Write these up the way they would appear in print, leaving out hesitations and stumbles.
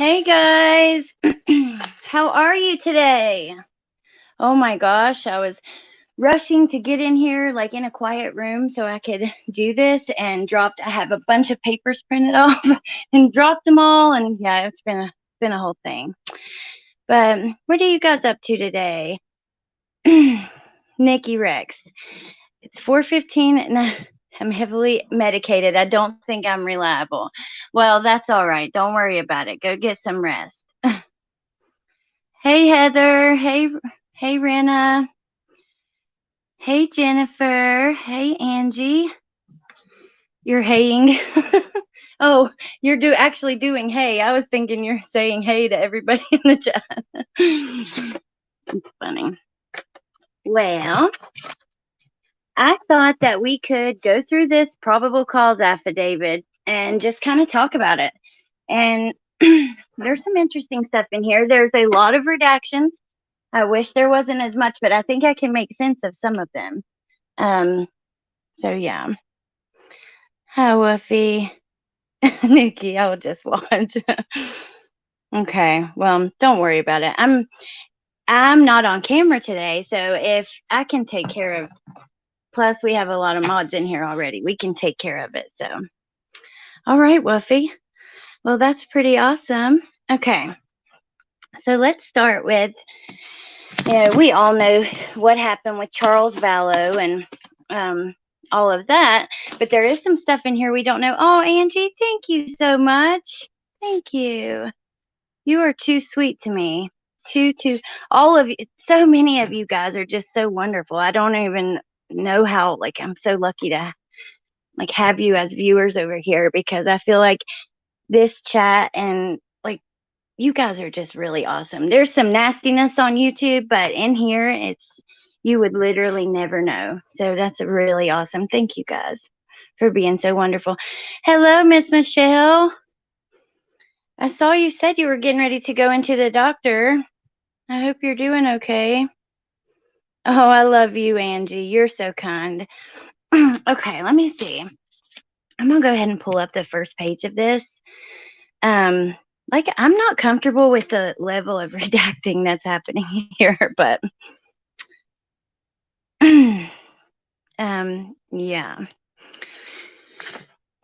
Hey guys, how are you today? Oh my gosh, I was rushing to get in here like in a quiet room so I could do this and I have a bunch of papers printed off and dropped them all, and yeah, it's been a whole thing. But what are you guys up to today? Nikki Rex. It's 4:15 and I'm heavily medicated. I don't think I'm reliable. Well, that's all right. Don't worry about it. Go get some rest. Hey Heather. Hey Rena. Hey Jennifer. Hey Angie. You're haying. Oh, you're actually doing hey. I was thinking you're saying hey to everybody in the chat. It's funny. Well, I thought that we could go through this probable cause affidavit and just kind of talk about it. And there's some interesting stuff in here. There's a lot of redactions. I wish there wasn't as much, but I think I can make sense of some of them. So yeah. Hi, Woofy. Nikki, I will just watch. Okay, well, don't worry about it. I'm not on camera today, so if I can take care of, plus we have a lot of mods in here already. We can take care of it, so. All right, Woofy. Well, that's pretty awesome. Okay, so let's start with, we all know what happened with Charles Vallow and all of that, but there is some stuff in here we don't know. Oh, Angie, thank you so much. Thank you. You are too sweet to me. All of you, so many of you guys are just so wonderful. I don't even know how, like, I'm so lucky to like have you as viewers over here, because I feel like this chat and like you guys are just really awesome. There's some nastiness on YouTube, but in here you would literally never know. So that's really awesome. Thank you guys for being so wonderful. Hello, Miss Michelle. I saw you said you were getting ready to go into the doctor. I hope you're doing okay. Oh, I love you, Angie. You're so kind. Okay, let me see. I'm gonna go ahead and pull up the first page of this. Like, I'm not comfortable with the level of redacting that's happening here, but yeah.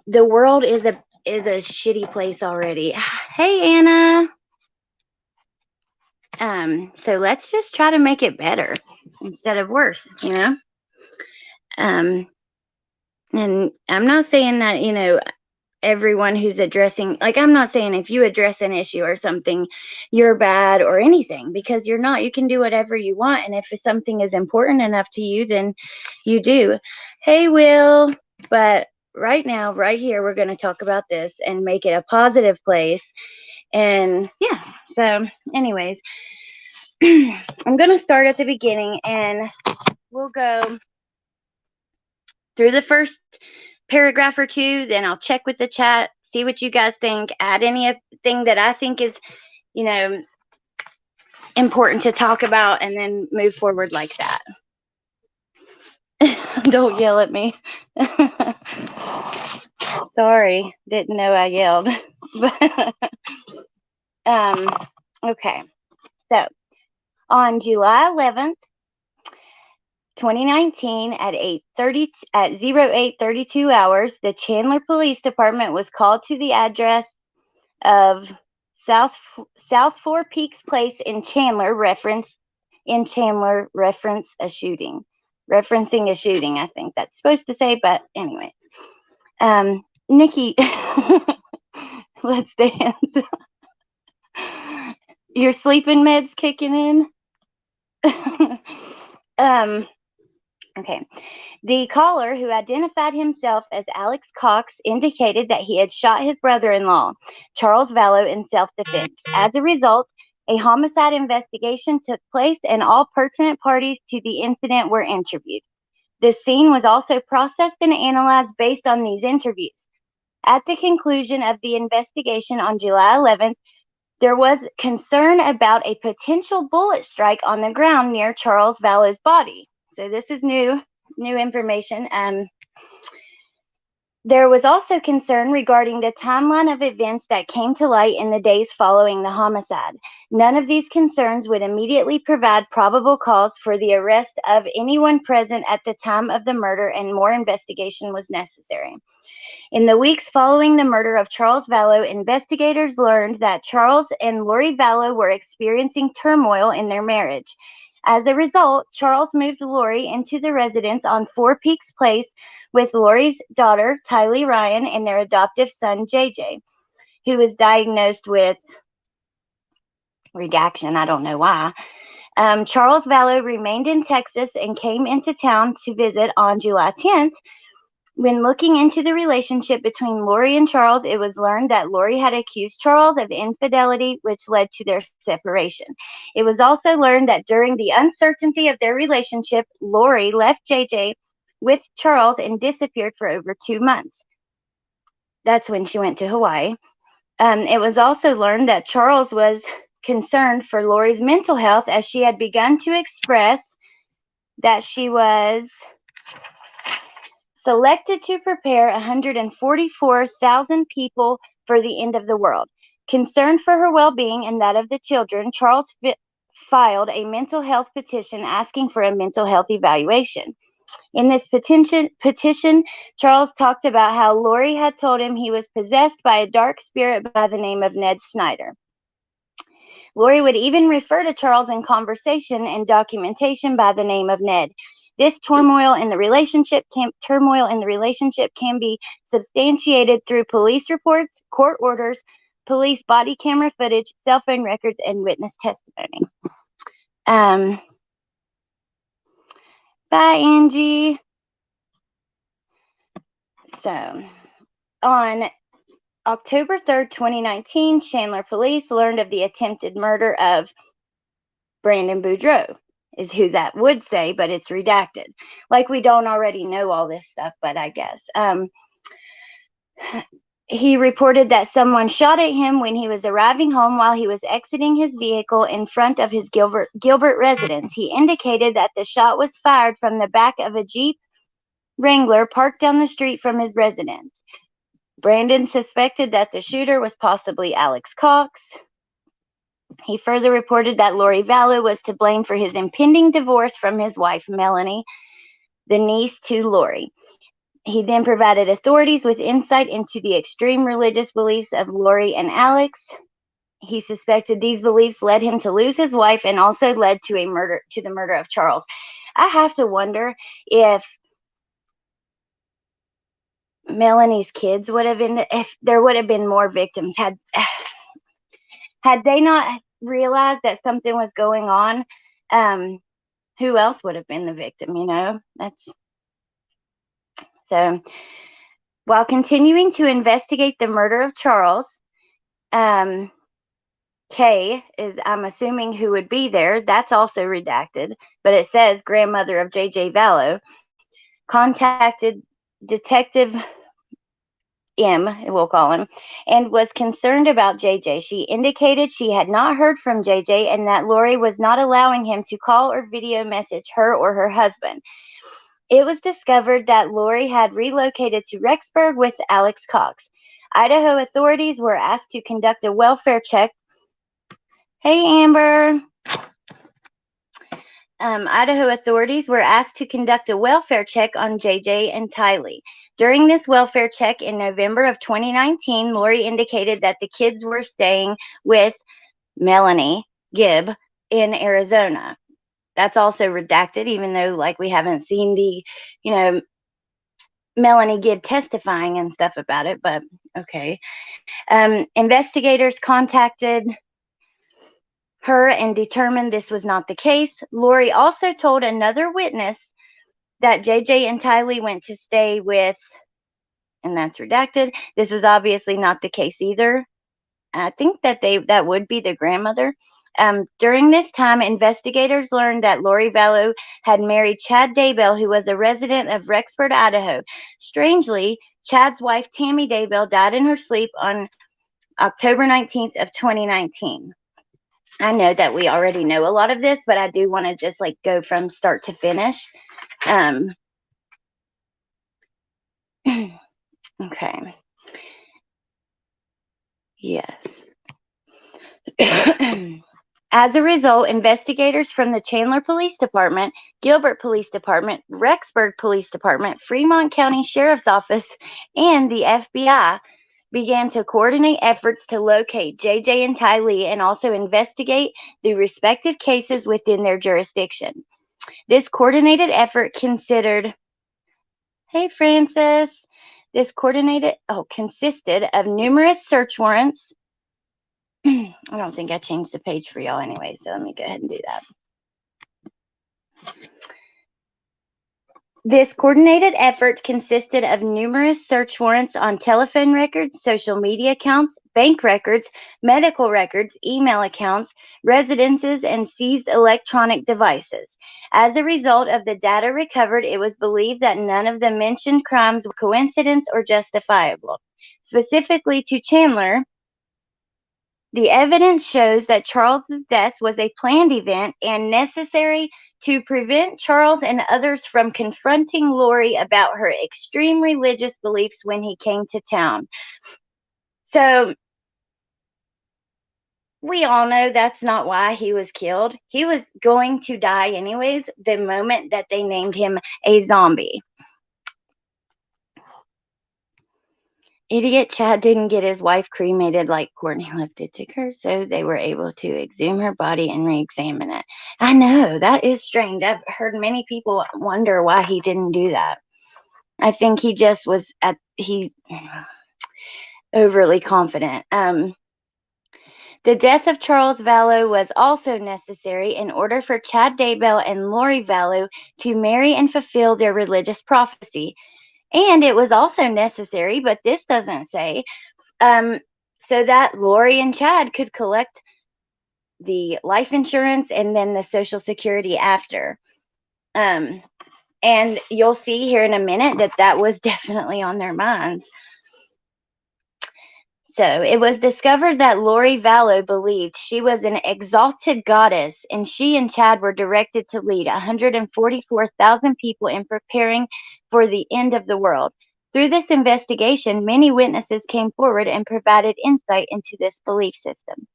The world is a shitty place already. Hey, Anna. So let's just try to make it better instead of worse, you know? And I'm not saying that, everyone who's addressing, like, I'm not saying if you address an issue or something, you're bad or anything, because you're not. You can do whatever you want. And if something is important enough to you, then you do. Hey, Will. But right now, right here, we're going to talk about this and make it a positive place. And yeah, so anyways, I'm going to start at the beginning and we'll go through the first paragraph or two, then I'll check with the chat, see what you guys think, add anything that I think is, important to talk about, and then move forward like that. Don't yell at me. Sorry, didn't know I yelled. Okay, so on July 11th, 2019 at 08:32 hours, the Chandler Police Department was called to the address of South Four Peaks Place in Chandler, referencing a shooting. I think that's supposed to say, but anyway. Nikki, let's dance. Your sleeping meds kicking in? Okay. The caller, who identified himself as Alex Cox, indicated that he had shot his brother-in-law, Charles Vallow, in self-defense. As a result, a homicide investigation took place and all pertinent parties to the incident were interviewed. The scene was also processed and analyzed based on these interviews. At the conclusion of the investigation on July 11th, there was concern about a potential bullet strike on the ground near Charles Vallow's body. So this is new information. There was also concern regarding the timeline of events that came to light in the days following the homicide. None of these concerns would immediately provide probable cause for the arrest of anyone present at the time of the murder, and more investigation was necessary. In the weeks following the murder of Charles Vallow, investigators learned that Charles and Lori Vallow were experiencing turmoil in their marriage. As a result, Charles moved Lori into the residence on Four Peaks Place with Lori's daughter, Tylee Ryan, and their adoptive son, JJ, who was diagnosed with redaction. I don't know why. Charles Vallow remained in Texas and came into town to visit on July 10th. When looking into the relationship between Lori and Charles, it was learned that Lori had accused Charles of infidelity, which led to their separation. It was also learned that during the uncertainty of their relationship, Lori left JJ with Charles and disappeared for over 2 months. That's when she went to Hawaii. It was also learned that Charles was concerned for Lori's mental health, as she had begun to express that she was selected to prepare 144,000 people for the end of the world. Concerned for her well-being and that of the children, Charles filed a mental health petition asking for a mental health evaluation. In this petition, Charles talked about how Lori had told him he was possessed by a dark spirit by the name of Ned Schneider. Lori would even refer to Charles in conversation and documentation by the name of Ned. This turmoil in the relationship can be substantiated through police reports, court orders, police body camera footage, cell phone records, and witness testimony. Bye, Angie. So, on October 3rd, 2019, Chandler police learned of the attempted murder of Brandon Boudreaux, is who that would say, but it's redacted. Like we don't already know all this stuff, but I guess. He reported that someone shot at him when he was arriving home while he was exiting his vehicle in front of his Gilbert residence. He indicated that the shot was fired from the back of a Jeep Wrangler parked down the street from his residence. Brandon suspected that the shooter was possibly Alex Cox. He further reported that Lori Vallow was to blame for his impending divorce from his wife, Melanie, the niece to Lori. He then provided authorities with insight into the extreme religious beliefs of Lori and Alex. He suspected these beliefs led him to lose his wife and also led to the murder of Charles. I have to wonder if Melanie's kids would have been, if there would have been more victims had they not realized that something was going on. Who else would have been the victim? That's so. While continuing to investigate the murder of Charles, Kay is, I'm assuming, who would be there. That's also redacted, but it says grandmother of JJ Vallow contacted Detective M, we'll call him, and was concerned about JJ. She indicated she had not heard from JJ and that Lori was not allowing him to call or video message her or her husband. It was discovered that Lori had relocated to Rexburg with Alex Cox. Idaho authorities were asked to conduct a welfare check. Hey, Amber. Idaho authorities were asked to conduct a welfare check on JJ and Tylee. During this welfare check in November of 2019, Lori indicated that the kids were staying with Melanie Gibb in Arizona. That's also redacted, even though, like, we haven't seen the, Melanie Gibb testifying and stuff about it, but okay. Investigators contacted her and determined this was not the case. Lori also told another witness that JJ and Tylee went to stay with, and that's redacted. This was obviously not the case either. I think that would be the grandmother. During this time, investigators learned that Lori Vallow had married Chad Daybell, who was a resident of Rexburg, Idaho. Strangely, Chad's wife, Tammy Daybell, died in her sleep on October 19th of 2019. I know that we already know a lot of this, but I do want to just go from start to finish. Okay. Yes. As a result, investigators from the Chandler Police Department, Gilbert Police Department, Rexburg Police Department, Fremont County Sheriff's Office, and the FBI began to coordinate efforts to locate JJ and Ty Lee and also investigate the respective cases within their jurisdiction. This coordinated effort considered, hey Francis, consisted of numerous search warrants. I don't think I changed the page for y'all anyway, so let me go ahead and do that. This coordinated effort consisted of numerous search warrants on telephone records, social media accounts, bank records, medical records, email accounts, residences, and seized electronic devices. As a result of the data recovered, it was believed that none of the mentioned crimes were coincidence or justifiable. Specifically to Chandler, the evidence shows that Charles's death was a planned event and necessary to prevent Charles and others from confronting Lori about her extreme religious beliefs when he came to town. So we all know that's not why he was killed. He was going to die anyways the moment that they named him a zombie. Idiot Chad didn't get his wife cremated like Courtney Lipton took her, so they were able to exhume her body and re-examine it. I know, that is strange. I've heard many people wonder why he didn't do that. I think he just was overly confident. The death of Charles Vallow was also necessary in order for Chad Daybell and Lori Vallow to marry and fulfill their religious prophecy. And it was also necessary, but this doesn't say, so that Lori and Chad could collect the life insurance and then the Social Security after. And you'll see here in a minute that was definitely on their minds. So it was discovered that Lori Vallow believed she was an exalted goddess, and she and Chad were directed to lead 144,000 people in preparing for the end of the world. Through this investigation, many witnesses came forward and provided insight into this belief system.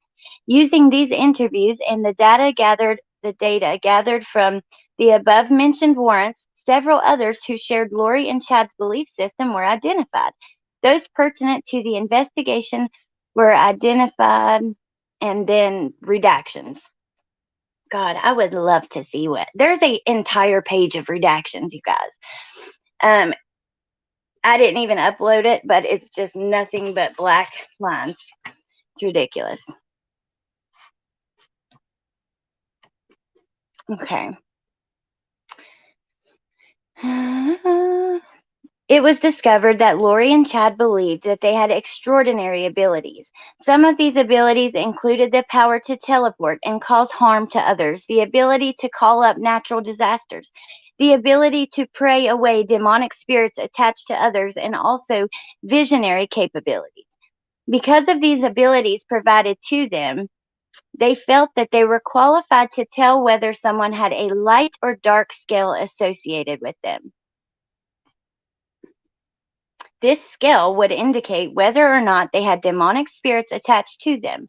Using these interviews and the data gathered from the above-mentioned warrants, several others who shared Lori and Chad's belief system were identified. Those pertinent to the investigation were identified, and then redactions. God, I would love to see there's an entire page of redactions, you guys. I didn't even upload it, but it's just nothing but black lines. It's ridiculous. Okay. It was discovered that Lori and Chad believed that they had extraordinary abilities. Some of these abilities included the power to teleport and cause harm to others, the ability to call up natural disasters, the ability to pray away demonic spirits attached to others, and also visionary capabilities. Because of these abilities provided to them, they felt that they were qualified to tell whether someone had a light or dark scale associated with them. This scale would indicate whether or not they had demonic spirits attached to them.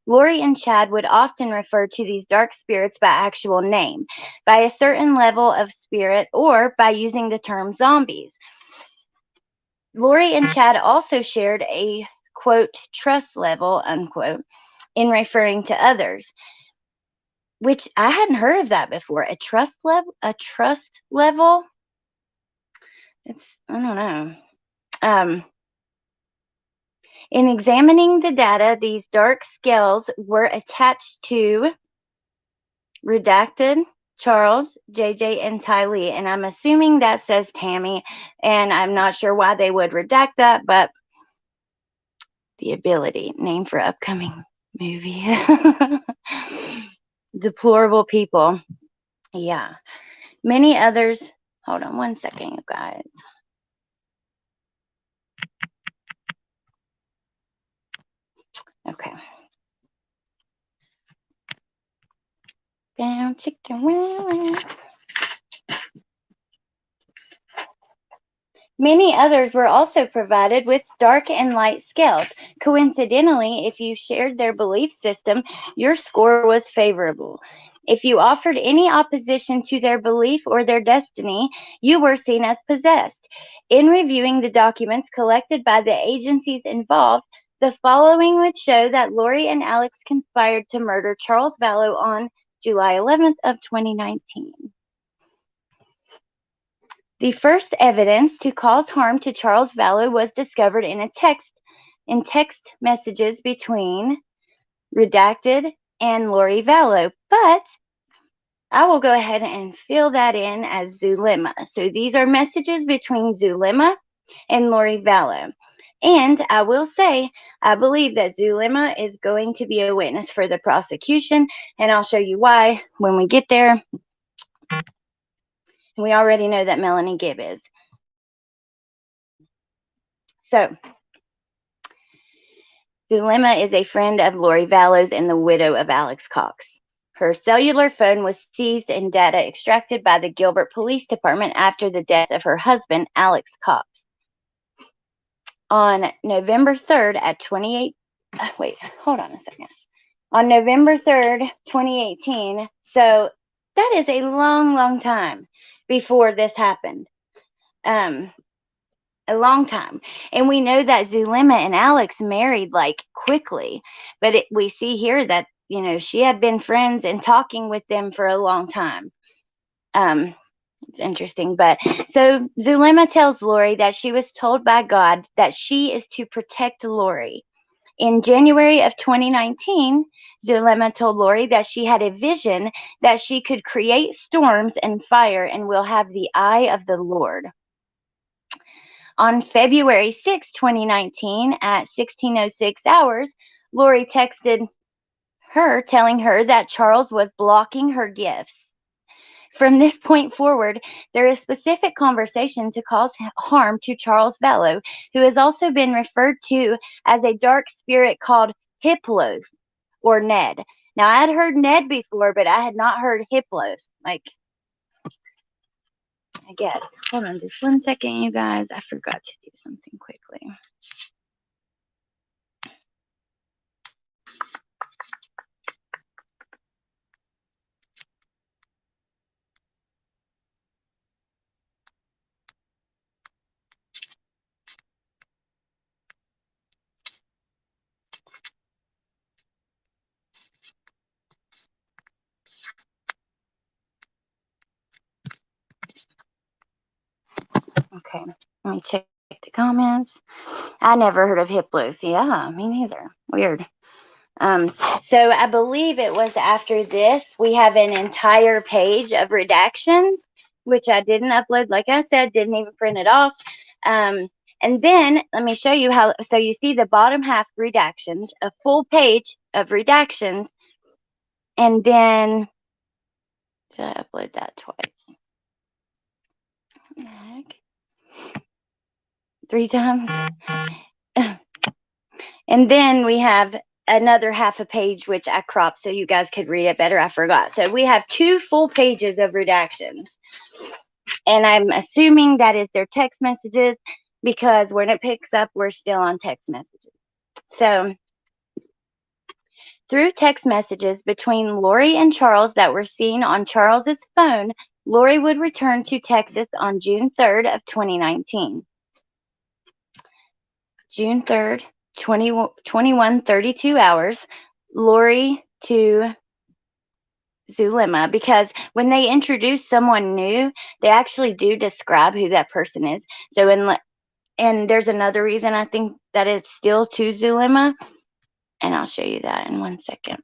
Lori and Chad would often refer to these dark spirits by actual name, by a certain level of spirit, or by using the term zombies. Lori and Chad also shared a, quote, trust level, unquote, in referring to others, which I hadn't heard of that before. A trust level? I don't know. In examining the data, these dark scales were attached to redacted Charles, JJ, and Ty Lee, and I'm assuming that says Tammy, and I'm not sure why they would redact that, but the ability, name for upcoming movie. Deplorable people. Yeah. Many others. Hold on one second, you guys. Okay. Down, chicken, Many others were also provided with dark and light scales. Coincidentally, if you shared their belief system, your score was favorable. If you offered any opposition to their belief or their destiny, you were seen as possessed. In reviewing the documents collected by the agencies involved, the following would show that Lori and Alex conspired to murder Charles Vallow on July 11th of 2019. The first evidence to cause harm to Charles Vallow was discovered in text messages between Redacted and Lori Vallow, but I will go ahead and fill that in as Zulema. So these are messages between Zulema and Lori Vallow. And I will say, I believe that Zulema is going to be a witness for the prosecution, and I'll show you why when we get there. We already know that Melanie Gibb is. So, Zulema is a friend of Lori Vallow's and the widow of Alex Cox. Her cellular phone was seized and data extracted by the Gilbert Police Department after the death of her husband, Alex Cox. On November 3rd at 28, wait, hold on a second. On November 3rd, 2018, so that is a long, long time before this happened. A long time. And we know that Zulema and Alex married like quickly, but we see here that, you know, she had been friends and talking with them for a long time. It's interesting. But so Zulema tells Lori that she was told by God that she is to protect Lori. In January of 2019, Zulema told Lori that she had a vision that she could create storms and fire and will have the eye of the Lord. On February 6, 2019, at 16:06 hours, Lori texted her telling her that Charles was blocking her gifts. From this point forward, there is specific conversation to cause harm to Charles Vallow, who has also been referred to as a dark spirit called Hiplos or Ned. Now, I had heard Ned before, but I had not heard Hiplos. Like, I guess. Hold on just one second, you guys. I forgot to do something quickly. Okay, let me check the comments. I never heard of Hiplos. Yeah, me neither. Weird. So I believe it was after this, we have an entire page of redactions, which I didn't upload. Like I said, didn't even print it off. And then let me show you how. So you see the bottom half redactions, a full page of redactions. And then, did I upload that twice? Heck. 3 times. And then we have another half a page, which I cropped so you guys could read it better. I forgot. So we have 2 full pages of redactions. And I'm assuming that is their text messages because when it picks up, we're still on text messages. So through text messages between Lori and Charles that were seen on Charles's phone, Lori would return to Texas on June 3rd of 2019. June 3rd, 21:32 hours, Lori to Zulema, because when they introduce someone new, they actually do describe who that person is. So and there's another reason I think that it's still to Zulema, and I'll show you that in 1 second.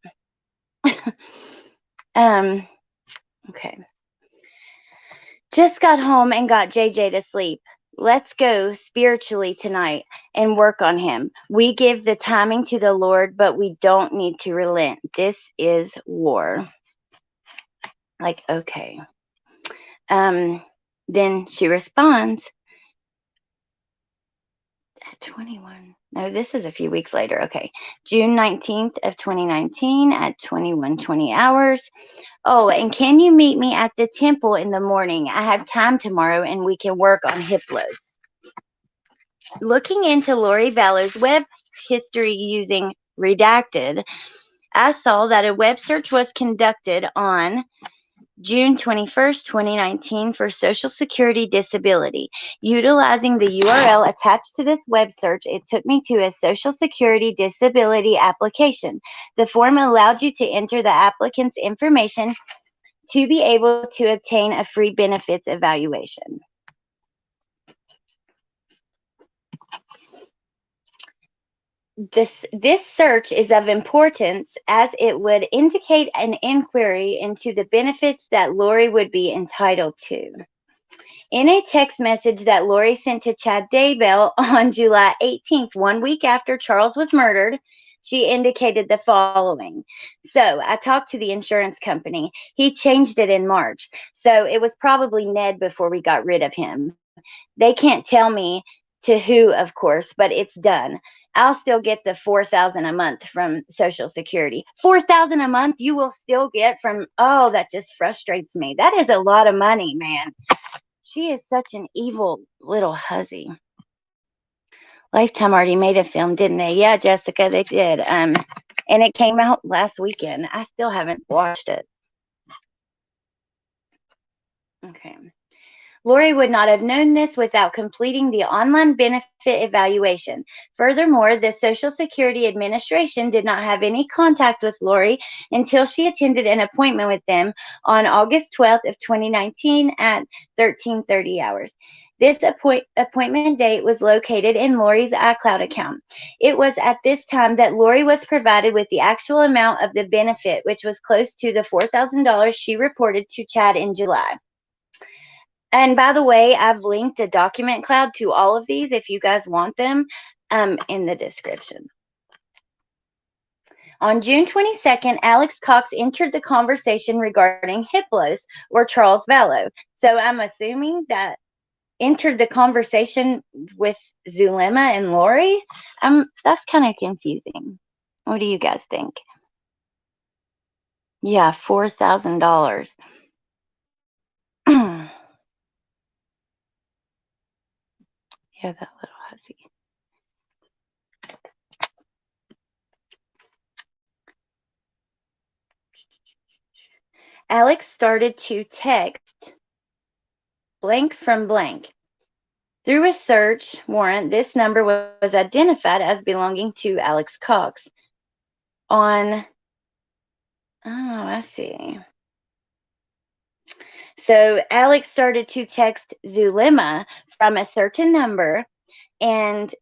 Okay. Just got home and got JJ to sleep. Let's go spiritually tonight and work on him. We give the timing to the Lord, but we don't need to relent. This is war. Like, okay. Then she responds at 21. No, this is a few weeks later. Okay. June 19th of 2019 at 21:20 hours. Oh, and can you meet me at the temple in the morning? I have time tomorrow and we can work on Hiplos. Looking into Lori Vallow's web history using Redacted, I saw that a web search was conducted on June 21st, 2019 for Social Security Disability. Utilizing the URL attached to this web search, it took me to a Social Security Disability application. The form allowed you to enter the applicant's information to be able to obtain a free benefits evaluation. This search is of importance as it would indicate an inquiry into the benefits that Lori would be entitled to. In a text message that Lori sent to Chad Daybell on July 18th, 1 week after Charles was murdered, she indicated the following. So I talked to the insurance company. He changed it in March. So it was probably Ned before we got rid of him. They can't tell me to who, of course, but it's done. I'll still get the $4,000 a month from Social Security. $4,000 a month you will still get from, oh, that just frustrates me. That is a lot of money, man. She is such an evil little hussy. Lifetime already made a film, didn't they? Yeah, Jessica, they did. And it came out last weekend. I still haven't watched it. Okay. Lori would not have known this without completing the online benefit evaluation. Furthermore, the Social Security Administration did not have any contact with Lori until she attended an appointment with them on August 12th of 2019 at 13:30 hours. This appointment date was located in Lori's iCloud account. It was at this time that Lori was provided with the actual amount of the benefit, which was close to the $4,000 she reported to Chad in July. And by the way, I've linked a document cloud to all of these if you guys want them in the description. On June 22nd, Alex Cox entered the conversation regarding Hiplos or Charles Vallow. So I'm assuming that entered the conversation with Zulema and Lori. That's kind of confusing. What do you guys think? Yeah, $4,000. Yeah, that little hussy. Alex started to text blank from blank. Through a search warrant, this number was identified as belonging to Alex Cox. I see. So Alex started to text Zulema from a certain number, and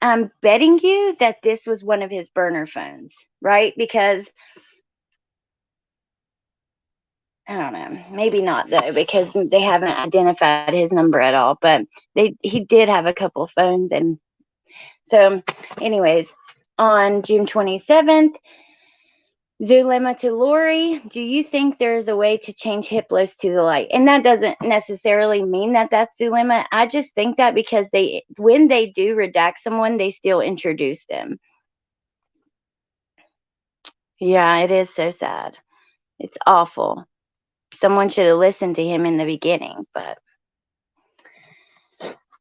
I'm betting you that this was one of his burner phones, right? Because I don't know, maybe not though, because they haven't identified his number at all. But he did have a couple phones, and so, anyways, on June 27th, Zulema to Lori, do you think there is a way to change Hiplos to the light? And that doesn't necessarily mean that that's Zulema. I just think that because when they do redact someone, they still introduce them. Yeah, it is so sad. It's awful. Someone should have listened to him in the beginning, but.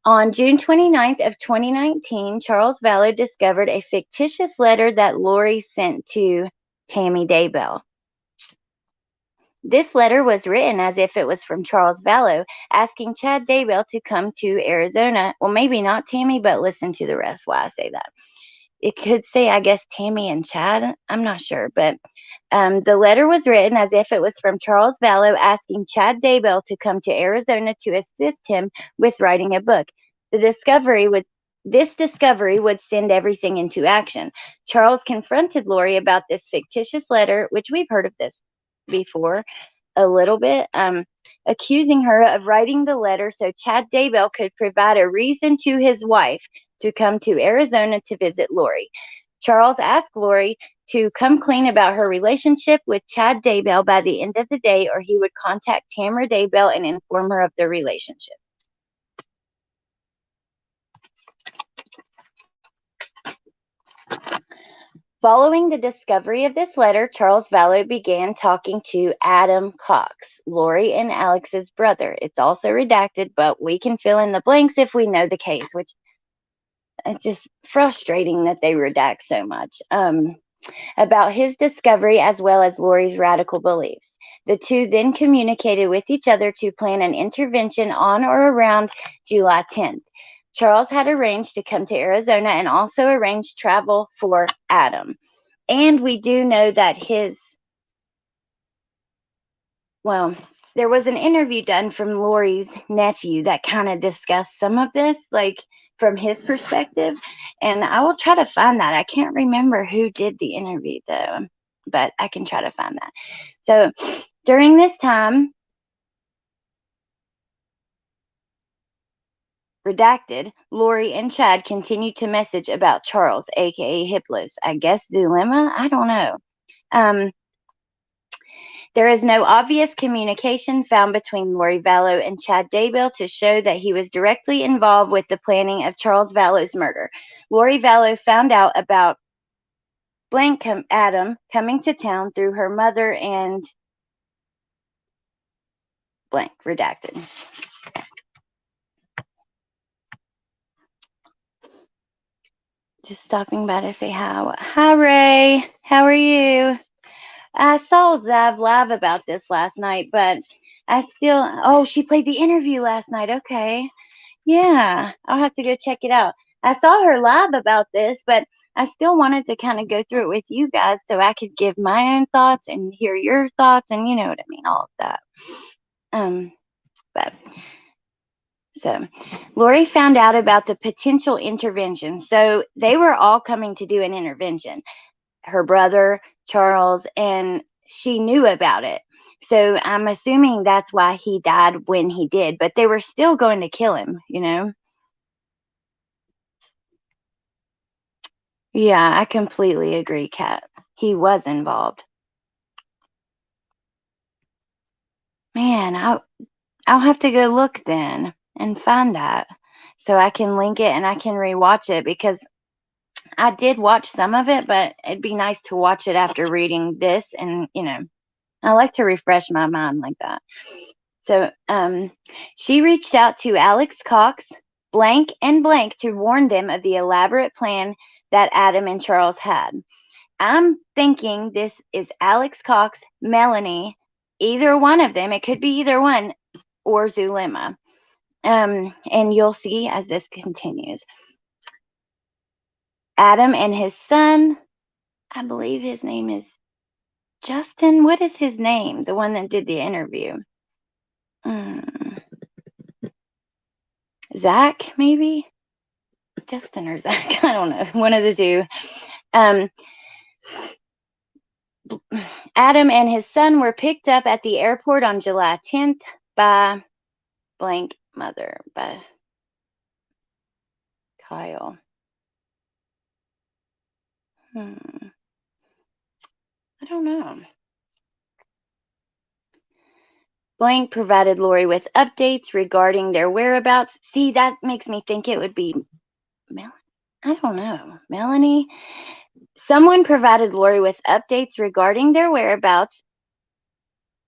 On June 29th of 2019, Charles Vallow discovered a fictitious letter that Lori sent to Tammy Daybell. This letter was written as if it was from Charles Vallow, asking Chad Daybell to come to Arizona. Well, maybe not Tammy, but listen to the rest why I say that. It could say, I guess, Tammy and Chad. I'm not sure, but the letter was written as if it was from Charles Vallow, asking Chad Daybell to come to Arizona to assist him with writing a book. This discovery would send everything into action. Charles confronted Lori about this fictitious letter, which we've heard of this before a little bit, accusing her of writing the letter so Chad Daybell could provide a reason to his wife to come to Arizona to visit Lori. Charles asked Lori to come clean about her relationship with Chad Daybell by the end of the day, or he would contact Tamara Daybell and inform her of the relationship. Following the discovery of this letter, Charles Vallow began talking to Adam Cox, Lori and Alex's brother. It's also redacted, but we can fill in the blanks if we know the case, which It's just frustrating that they redact so much about his discovery as well as Lori's radical beliefs. The two then communicated with each other to plan an intervention on or around July 10th. Charles had arranged to come to Arizona and also arranged travel for Adam. And we do know that there was an interview done from Lori's nephew that kind of discussed some of this, like from his perspective. And I will try to find that. I can't remember who did the interview though, but I can try to find that. So during this time, redacted, Lori and Chad continued to message about Charles, aka Hiplos. I guess Zulema? I don't know. There is no obvious communication found between Lori Vallow and Chad Daybell to show that he was directly involved with the planning of Charles Vallow's murder. Lori Vallow found out about Adam coming to town through her mother and redacted. Just stopping by to say hi. Hi, Ray. How are you? I saw Zav live about this last night, but she played the interview last night. Okay. Yeah, I'll have to go check it out. I saw her live about this, but I still wanted to kind of go through it with you guys so I could give my own thoughts and hear your thoughts and you know what I mean, all of that. So Lori found out about the potential intervention. So they were all coming to do an intervention. Her brother, Charles, and she knew about it. So I'm assuming that's why he died when he did, but they were still going to kill him, you know? Yeah, I completely agree, Kat. He was involved. Man, I'll have to go look then and find that so I can link it and I can rewatch it because I did watch some of it, but it'd be nice to watch it after reading this and, you know, I like to refresh my mind like that. So, she reached out to Alex Cox, blank and blank to warn them of the elaborate plan that Adam and Charles had. I'm thinking this is Alex Cox, Melanie, either one of them. It could be either one or Zulema. And you'll see as this continues. Adam and his son, I believe his name is Justin. What is his name? The one that did the interview. Zach, maybe? Justin or Zach. I don't know. One of the two. Adam and his son were picked up at the airport on July 10th by blank mother, by Kyle. I don't know. Blank provided Lori with updates regarding their whereabouts. See, that makes me think it would be Melanie. I don't know. Melanie? Someone provided Lori with updates regarding their whereabouts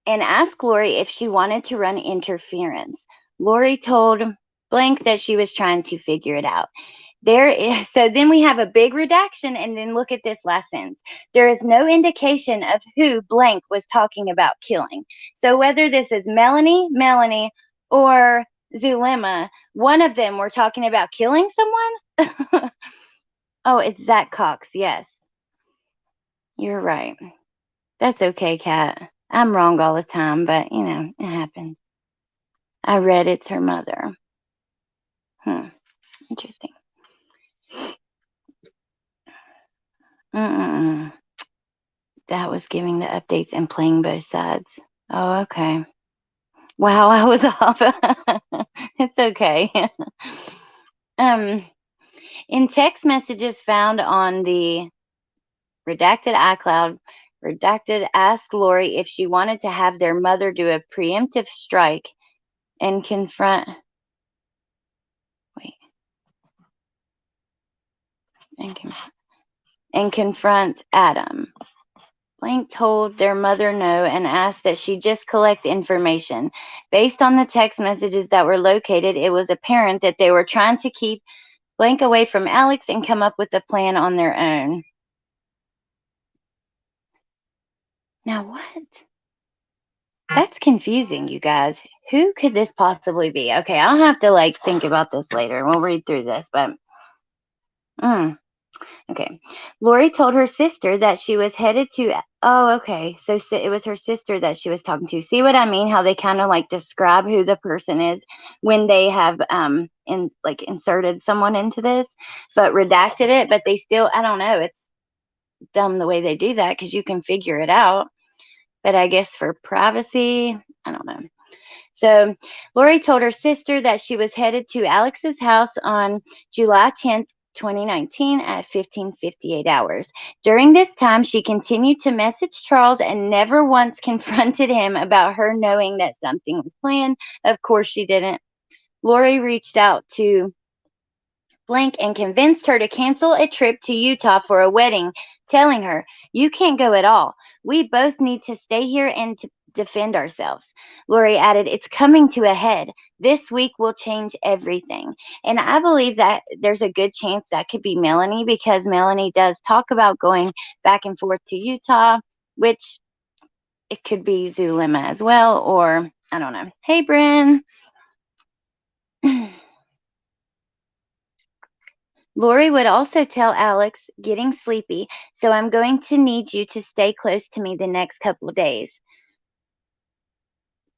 and asked Lori if she wanted to run interference. Lori told blank that she was trying to figure it out. So then we have a big redaction, and then look at this last sentence. There is no indication of who blank was talking about killing. So whether this is Melanie, or Zulema, one of them were talking about killing someone. Oh, it's Zach Cox. Yes. You're right. That's okay, Kat. I'm wrong all the time, but, you know, it happens. I read it's her mother. Interesting. That was giving the updates and playing both sides. Oh, okay. Wow, I was off. It's okay. In text messages found on the redacted iCloud, redacted asked Lori if she wanted to have their mother do a preemptive strike and confront Adam. Blank told their mother no and asked that she just collect information. Based on the text messages that were located, it was apparent that they were trying to keep Blank away from Alex and come up with a plan on their own. Now what? That's confusing, you guys. Who could this possibly be? Okay, I'll have to think about this later. We'll read through this, but okay. Lori told her sister that she was headed to. Oh, okay. So it was her sister that she was talking to. See what I mean? How they kind of describe who the person is when they have inserted someone into this, but redacted it. But they still, I don't know. It's dumb the way they do that because you can figure it out. But I guess for privacy, I don't know. So Lori told her sister that she was headed to Alex's house on July 10th, 2019 at 15:58 hours. During this time, she continued to message Charles and never once confronted him about her knowing that something was planned. Of course she didn't. Lori reached out to Blank and convinced her to cancel a trip to Utah for a wedding, telling her, "You can't go at all. We both need to stay here and to defend ourselves." Lori added, "It's coming to a head. This week will change everything." And I believe that there's a good chance that could be Melanie because Melanie does talk about going back and forth to Utah, which it could be Zulema as well, or I don't know. Hey, Bryn. Lori would also tell Alex, "Getting sleepy, so I'm going to need you to stay close to me the next couple of days."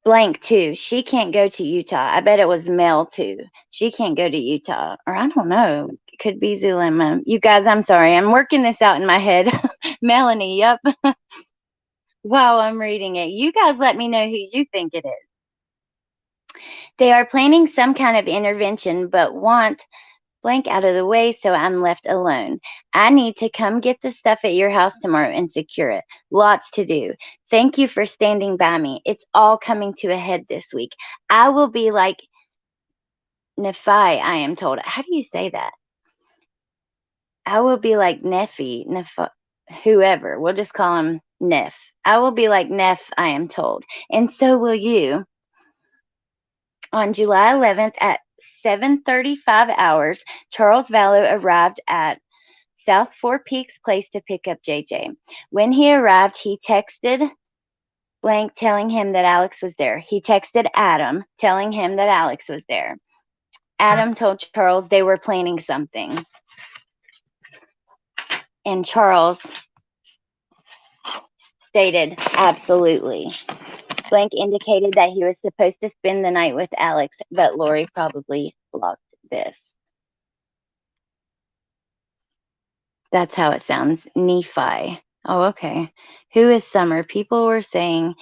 Blank, too. She can't go to Utah. I bet it was Mel, too. She can't go to Utah. Or I don't know. It could be Zulema. You guys, I'm sorry. I'm working this out in my head. Melanie, yep. While I'm reading it. You guys let me know who you think it is. They are planning some kind of intervention, but want Blank out of the way so I'm left alone. I need to come get the stuff at your house tomorrow and secure it. Lots to do. Thank you for standing by me. It's all coming to a head this week. I will be like Nephi, I am told. How do you say that? I will be like Nephi, whoever. We'll just call him Neff. I will be like Neff, I am told. And so will you. On July 11th at 7:35 hours, Charles Vallow arrived at South Four Peaks Place to pick up JJ. When he arrived, he texted Blank telling him that Alex was there. He texted Adam telling him that Alex was there. Adam told Charles they were planning something. And Charles stated, "Absolutely." Blank indicated that he was supposed to spend the night with Alex, but Lori probably blocked this. That's how it sounds. Nephi. Oh, okay. Who is Summer? People were saying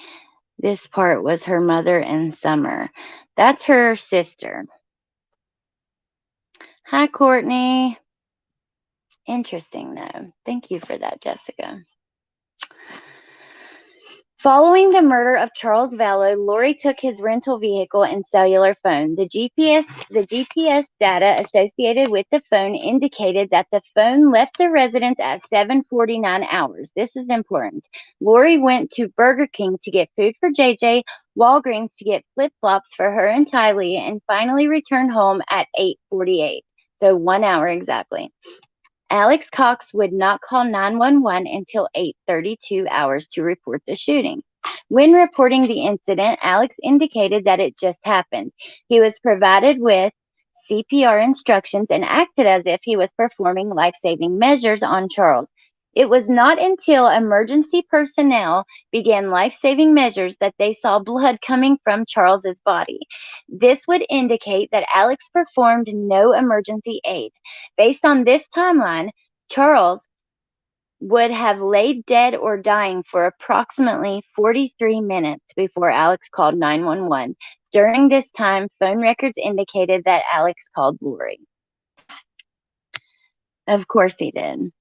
this part was her mother and Summer. That's her sister. Hi, Courtney. Interesting, though. Thank you for that, Jessica. Following the murder of Charles Vallow, Lori took his rental vehicle and cellular phone. The GPS data associated with the phone indicated that the phone left the residence at 7:49 hours. This is important. Lori went to Burger King to get food for JJ, Walgreens to get flip-flops for her and Tylee, and finally returned home at 8:48. So 1 hour exactly. Alex Cox would not call 911 until 8:32 hours to report the shooting. When reporting the incident, Alex indicated that it just happened. He was provided with CPR instructions and acted as if he was performing life-saving measures on Charles. It was not until emergency personnel began life-saving measures that they saw blood coming from Charles's body. This would indicate that Alex performed no emergency aid. Based on this timeline, Charles would have laid dead or dying for approximately 43 minutes before Alex called 911. During this time, phone records indicated that Alex called Lori. Of course he did.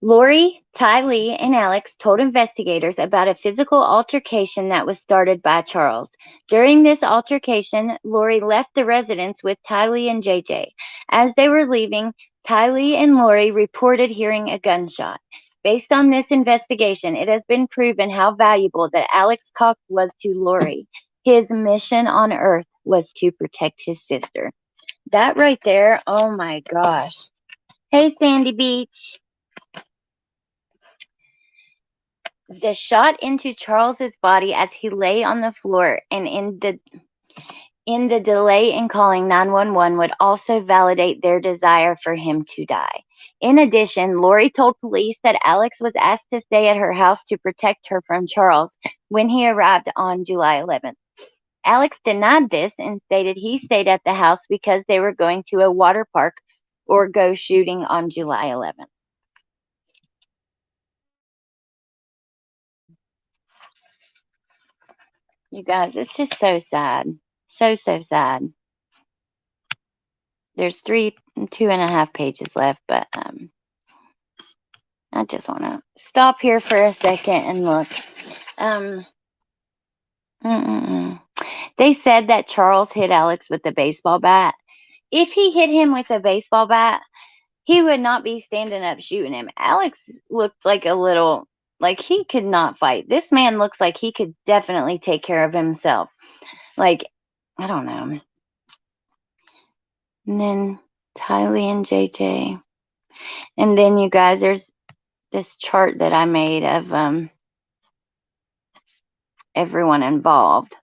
Lori, Tylee, and Alex told investigators about a physical altercation that was started by Charles. During this altercation, Lori left the residence with Tylee and JJ. As they were leaving, Tylee and Lori reported hearing a gunshot. Based on this investigation, it has been proven how valuable that Alex Cox was to Lori. His mission on earth was to protect his sister. That right there, oh my gosh. Hey, Sandy Beach. The shot into Charles's body as he lay on the floor and in the delay in calling 911 would also validate their desire for him to die. In addition, Lori told police that Alex was asked to stay at her house to protect her from Charles when he arrived on July 11th. Alex denied this and stated he stayed at the house because they were going to a water park or go shooting on July 11th. You guys, it's just so sad. So sad. There's 2.5 pages left, but I just want to stop here for a second and look. They said that Charles hit Alex with a baseball bat. If he hit him with a baseball bat, he would not be standing up shooting him. Alex looked like he could not fight. This man looks like he could definitely take care of himself. Like, I don't know. And then Tylee and JJ. And then you guys, there's this chart that I made of everyone involved,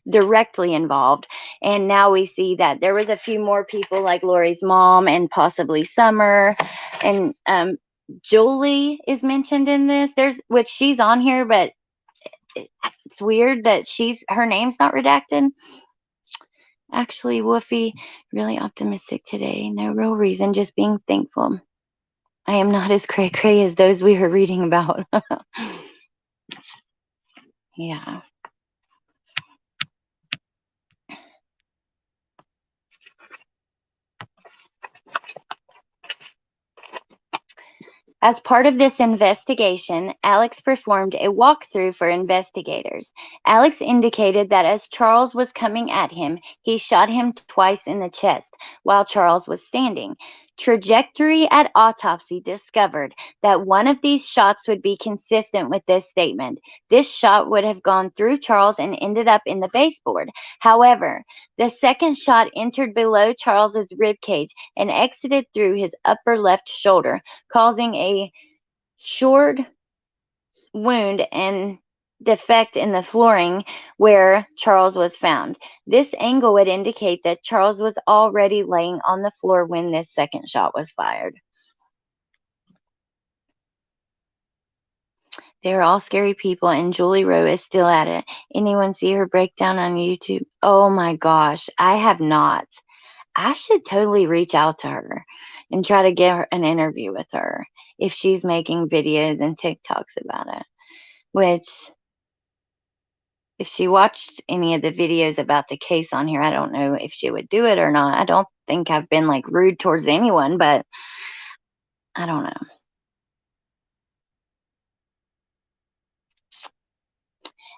directly involved. And now we see that there was a few more people like Lori's mom and possibly Summer. And Julie is mentioned in this. Which she's on here, but it's weird that her name's not redacted. Actually, Woofy, really optimistic today. No real reason, just being thankful. I am not as cray-cray as those we were reading about. Yeah. As part of this investigation, Alex performed a walkthrough for investigators. Alex indicated that as Charles was coming at him, he shot him twice in the chest while Charles was standing. Trajectory at autopsy discovered that one of these shots would be consistent with this statement. This shot would have gone through Charles and ended up in the baseboard. However, the second shot entered below Charles's ribcage and exited through his upper left shoulder, causing a short wound and defect in the flooring where Charles was found. This angle would indicate that Charles was already laying on the floor when this second shot was fired. They're all scary people, and Julie Rowe is still at it. Anyone see her breakdown on YouTube? Oh my gosh, I have not. I should totally reach out to her and try to get an interview with her if she's making videos and TikToks about it. Which, if she watched any of the videos about the case on here, I don't know if she would do it or not. I don't think I've been like rude towards anyone, but I don't know.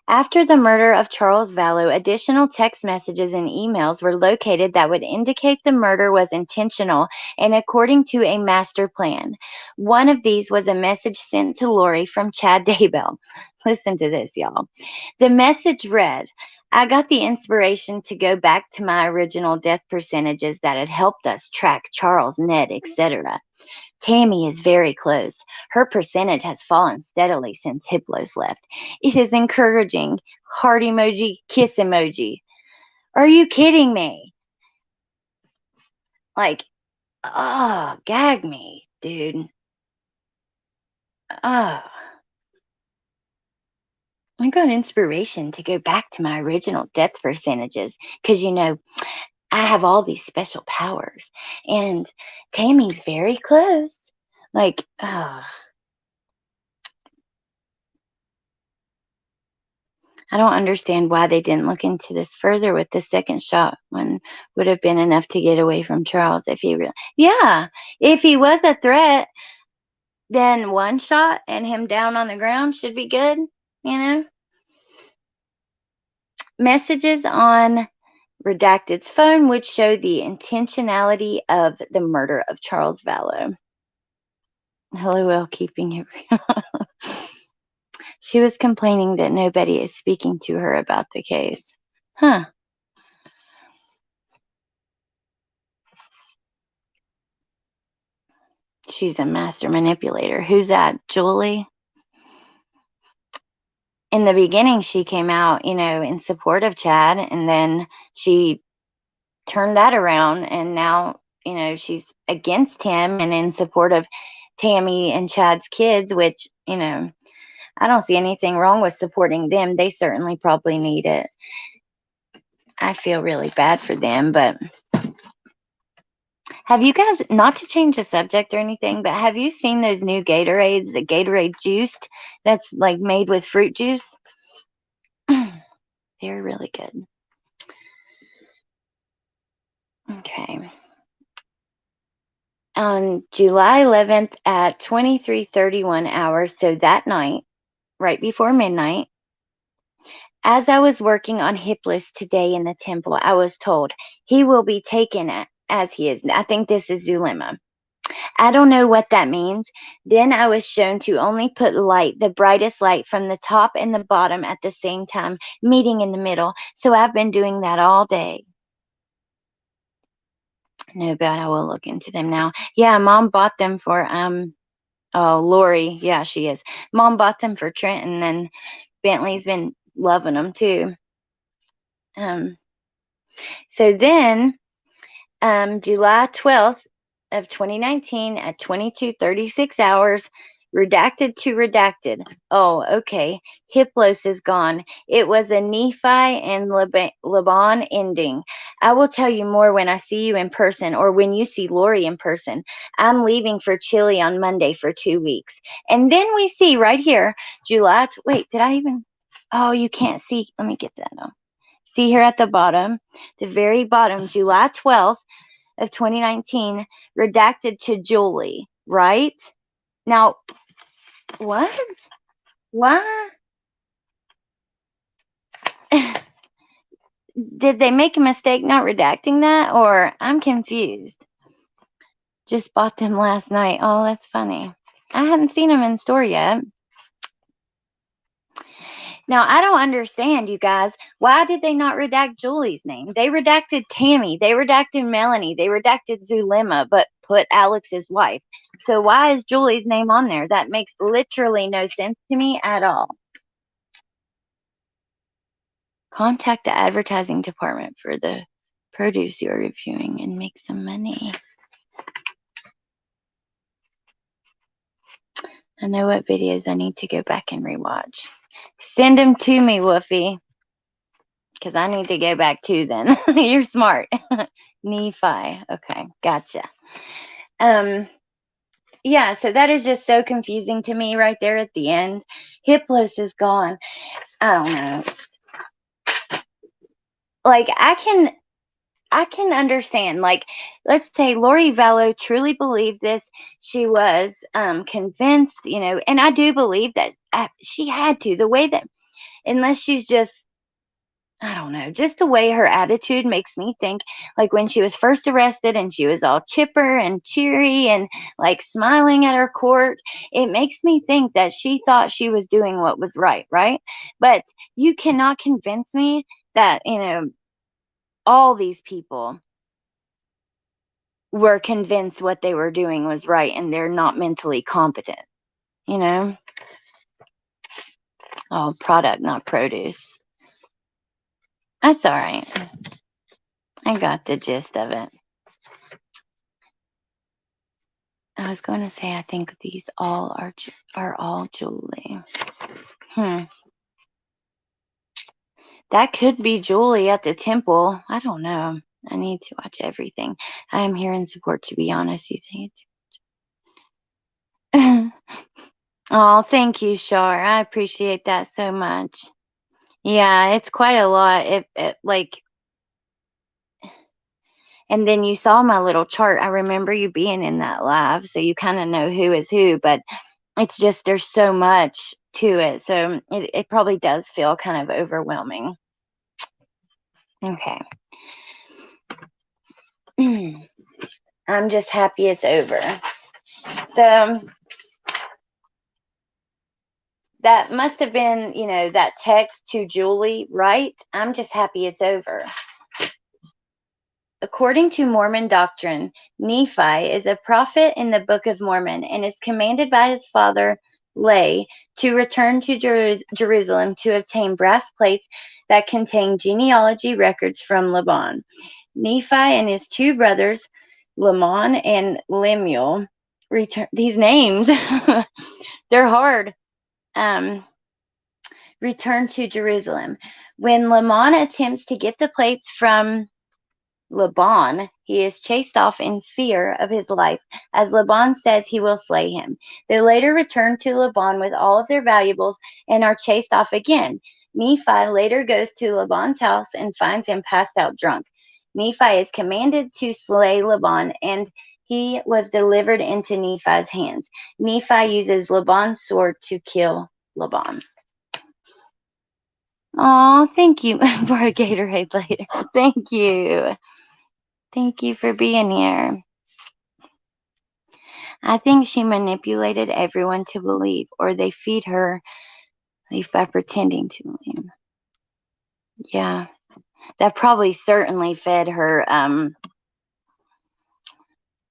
After the murder of Charles Vallow, additional text messages and emails were located that would indicate the murder was intentional and according to a master plan. One of these was a message sent to Lori from Chad Daybell. Listen to this, y'all. The message read, I got the inspiration to go back to my original death percentages that had helped us track Charles, Ned, etc. Tammy is very close. Her percentage has fallen steadily since Hiplos left. It is encouraging. Heart emoji, kiss emoji. Are you kidding me? Like, oh, gag me, dude. Oh. I got inspiration to go back to my original death percentages because, I have all these special powers. And Tammy's very close. Like, oh. I don't understand why they didn't look into this further with the second shot when would have been enough to get away from Charles if he really, yeah, if he was a threat, then one shot and him down on the ground should be good, Messages on Redacted's phone would show the intentionality of the murder of Charles Vallow. LOL, keeping it real. She was complaining that nobody is speaking to her about the case. Huh. She's a master manipulator. Who's that? Julie? In the beginning, she came out, in support of Chad, and then she turned that around, and now, she's against him and in support of Tammy and Chad's kids, which, I don't see anything wrong with supporting them. They certainly probably need it. I feel really bad for them, but have you guys, not to change the subject or anything, but have you seen those new Gatorades, the Gatorade juiced, that's like made with fruit juice? They're really good. Okay. On July 11th at 23:31 hours, so that night, right before midnight, as I was working on Hippolytus today in the temple, I was told he will be taken as he is. I think this is Zulema. I don't know what that means. Then I was shown to only put light, the brightest light, from the top and the bottom at the same time, meeting in the middle. So I've been doing that all day. No doubt I will look into them now. Yeah, Mom bought them for oh, Lori. Yeah, she is. Mom bought them for Trent, and then Bentley's been loving them too. So then July 12th of 2019 at 22:36 hours, redacted to redacted. Oh, okay. Hiplos is gone. It was a Nephi and Laban ending. I will tell you more when I see you in person, or when you see Lori in person. I'm leaving for Chile on Monday for 2 weeks. And then we see right here, wait, did I even? Oh, you can't see. Let me get that on. See here at the bottom, the very bottom, July 12th of 2019, redacted to Julie, right? Now, what? Why? Did they make a mistake not redacting that, or I'm confused? Just bought them last night. Oh, that's funny. I hadn't seen them in store yet. Now, I don't understand, you guys. Why did they not redact Julie's name? They redacted Tammy. They redacted Melanie. They redacted Zulema, but put Alex's wife. So why is Julie's name on there? That makes literally no sense to me at all. Contact the advertising department for the produce you're reviewing and make some money. I know what videos I need to go back and rewatch. Send them to me, Woofy. Because I need to go back too then. You're smart. Nephi. Okay, gotcha. Yeah, so that is just so confusing to me right there at the end. Hiplos is gone. I don't know. Like, I can understand. Like, let's say Lori Vallow truly believed this. She was convinced, and I do believe that she had to. The way that, unless she's just, I don't know, just the way her attitude makes me think, like when she was first arrested and she was all chipper and cheery and like smiling at her court, it makes me think that she thought she was doing what was right, right? But you cannot convince me that, all these people were convinced what they were doing was right and they're not mentally competent, you know? Oh, product, not produce. That's all right. I got the gist of it. I was going to say, I think these all are all Julie. That could be Julie at the temple. I don't know. I need to watch everything. I am here in support, to be honest. You think it? Oh, thank you, Shar. I appreciate that so much. Yeah, it's quite a lot. It like, and then you saw my little chart. I remember you being in that live, so you kind of know who is who, but it's just there's so much to it. So it probably does feel kind of overwhelming. Okay. I'm just happy it's over. So That must have been, that text to Julie, right? I'm just happy it's over. According to Mormon doctrine, Nephi is a prophet in the Book of Mormon and is commanded by his father, Lay, to return to Jerusalem to obtain brass plates that contain genealogy records from Laban. Nephi and his two brothers, Lamon and Lemuel, return. These names, they're hard. Return to Jerusalem. When Lamon attempts to get the plates from Laban, he is chased off in fear of his life, as Laban says he will slay him. They later return to Laban with all of their valuables and are chased off again. Nephi later goes to Laban's house and finds him passed out drunk. Nephi is commanded to slay Laban, and he was delivered into Nephi's hands. Nephi uses Laban's sword to kill Laban. Oh, thank you for a Gatorade later. Thank you. Thank you for being here. I think she manipulated everyone to believe, or they feed her belief by pretending to believe. Yeah, that probably certainly fed her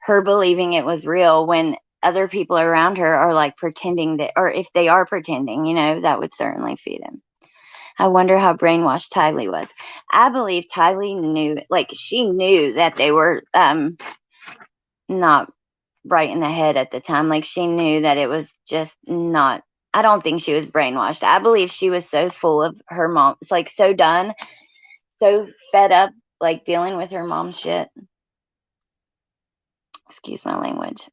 her believing it was real when other people around her are like pretending that, or if they are pretending, that would certainly feed him. I wonder how brainwashed Tylee was. I believe Tylee knew, she knew that they were not right in the head at the time. Like, she knew that it was just not. I don't think she was brainwashed. I believe she was so full of her mom. It's like so done, so fed up, like dealing with her mom shit. Excuse my language.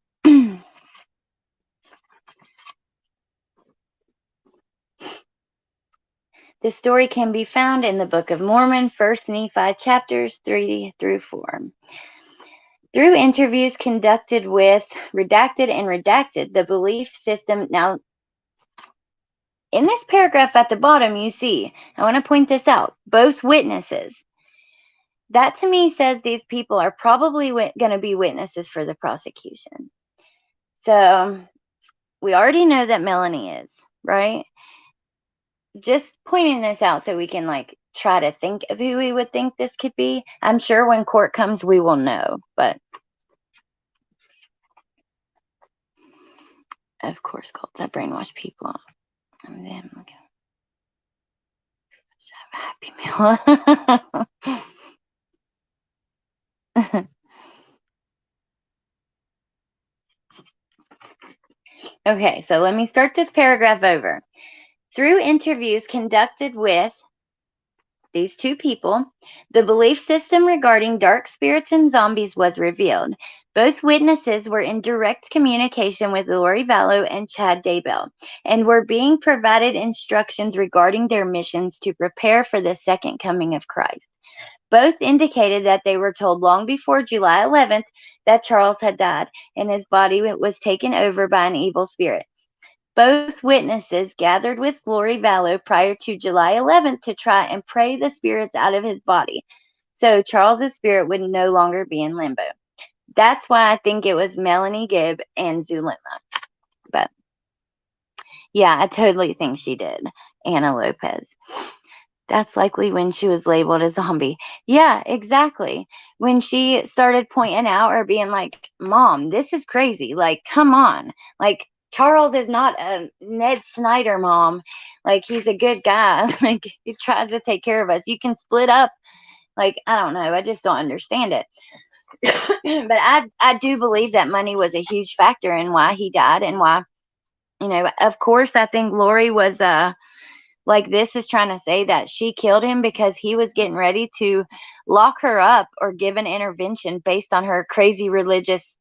The story can be found in the Book of Mormon, 1 Nephi, chapters 3 through 4. Through interviews conducted with redacted and redacted, the belief system. Now, in this paragraph at the bottom, you see, I want to point this out, both witnesses. That to me says these people are probably going to be witnesses for the prosecution. So we already know that Melanie is, right? Just pointing this out so we can try to think of who we would think this could be. I'm sure when court comes we will know, but of course cults that brainwash people. And then okay. Have a Happy Meal. Okay, so let me start this paragraph over. Through interviews conducted with these two people, the belief system regarding dark spirits and zombies was revealed. Both witnesses were in direct communication with Lori Vallow and Chad Daybell, and were being provided instructions regarding their missions to prepare for the second coming of Christ. Both indicated that they were told long before July 11th that Charles had died, and his body was taken over by an evil spirit. Both witnesses gathered with Lori Vallow prior to July 11th to try and pray the spirits out of his body, so Charles's spirit would no longer be in limbo. That's why I think it was Melanie Gibb and Zulema. But yeah, I totally think she did. Anna Lopez. That's likely when she was labeled a zombie. Yeah, exactly. When she started pointing out or being like, Mom, this is crazy. Like, come on. Like, Charles is not a Ned Snyder, Mom. Like, he's a good guy. Like, he tries to take care of us. You can split up. Like, I don't know. I just don't understand it. But I do believe that money was a huge factor in why he died and why, of course, I think Lori was, this is trying to say that she killed him because he was getting ready to lock her up or give an intervention based on her crazy religious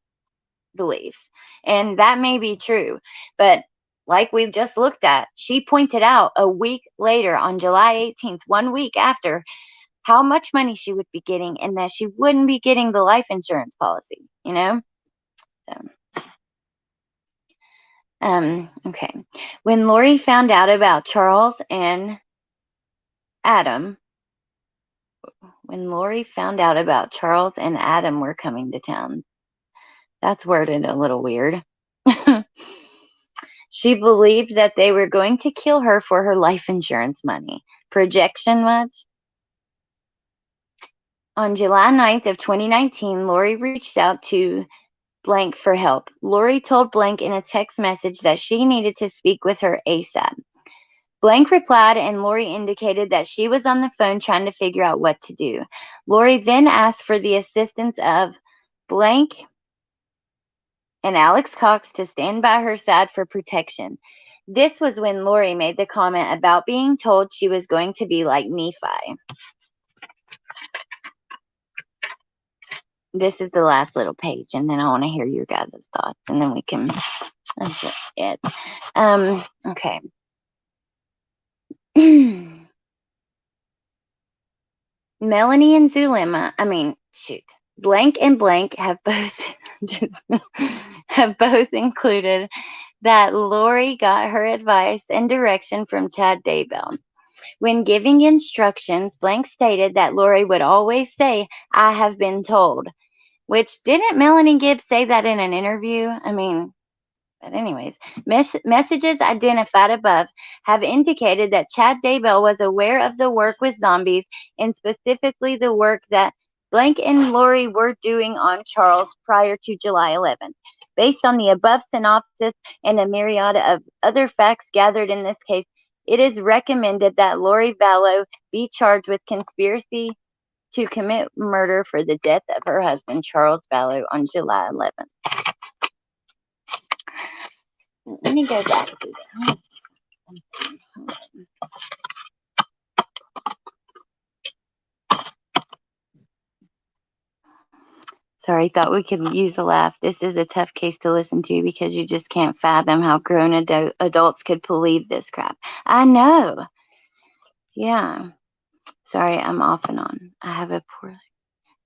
beliefs. And that may be true. But like we just looked at, she pointed out a week later on July 18th, 1 week after, how much money she would be getting and that she wouldn't be getting the life insurance policy, So. Okay. When Lori found out about Charles and Adam were coming to town. That's worded a little weird. She believed that they were going to kill her for her life insurance money. Projection much? On July 9th of 2019, Lori reached out to Blank for help. Lori told Blank in a text message that she needed to speak with her ASAP. Blank replied, and Lori indicated that she was on the phone trying to figure out what to do. Lori then asked for the assistance of Blank and Alex Cox to stand by her side for protection. This was when Lori made the comment about being told she was going to be like Nephi. This is the last little page, and then I want to hear your guys' thoughts, and then we can. That's it. Okay. Melanie and Zulema, Blank and Blank have both included that Lori got her advice and direction from Chad Daybell. When giving instructions, Blank stated that Lori would always say, "I have been told," which didn't Melanie Gibbs say that in an interview? But anyways, messages identified above have indicated that Chad Daybell was aware of the work with zombies and specifically the work that Blank and Lori were doing on Charles prior to July 11th. Based on the above synopsis and a myriad of other facts gathered in this case, it is recommended that Lori Vallow be charged with conspiracy to commit murder for the death of her husband, Charles Vallow, on July 11th. Let me go back to that. Sorry, thought we could use a laugh. This is a tough case to listen to because you just can't fathom how grown adults could believe this crap. I know. Yeah. Sorry, I'm off and on. I have a poor...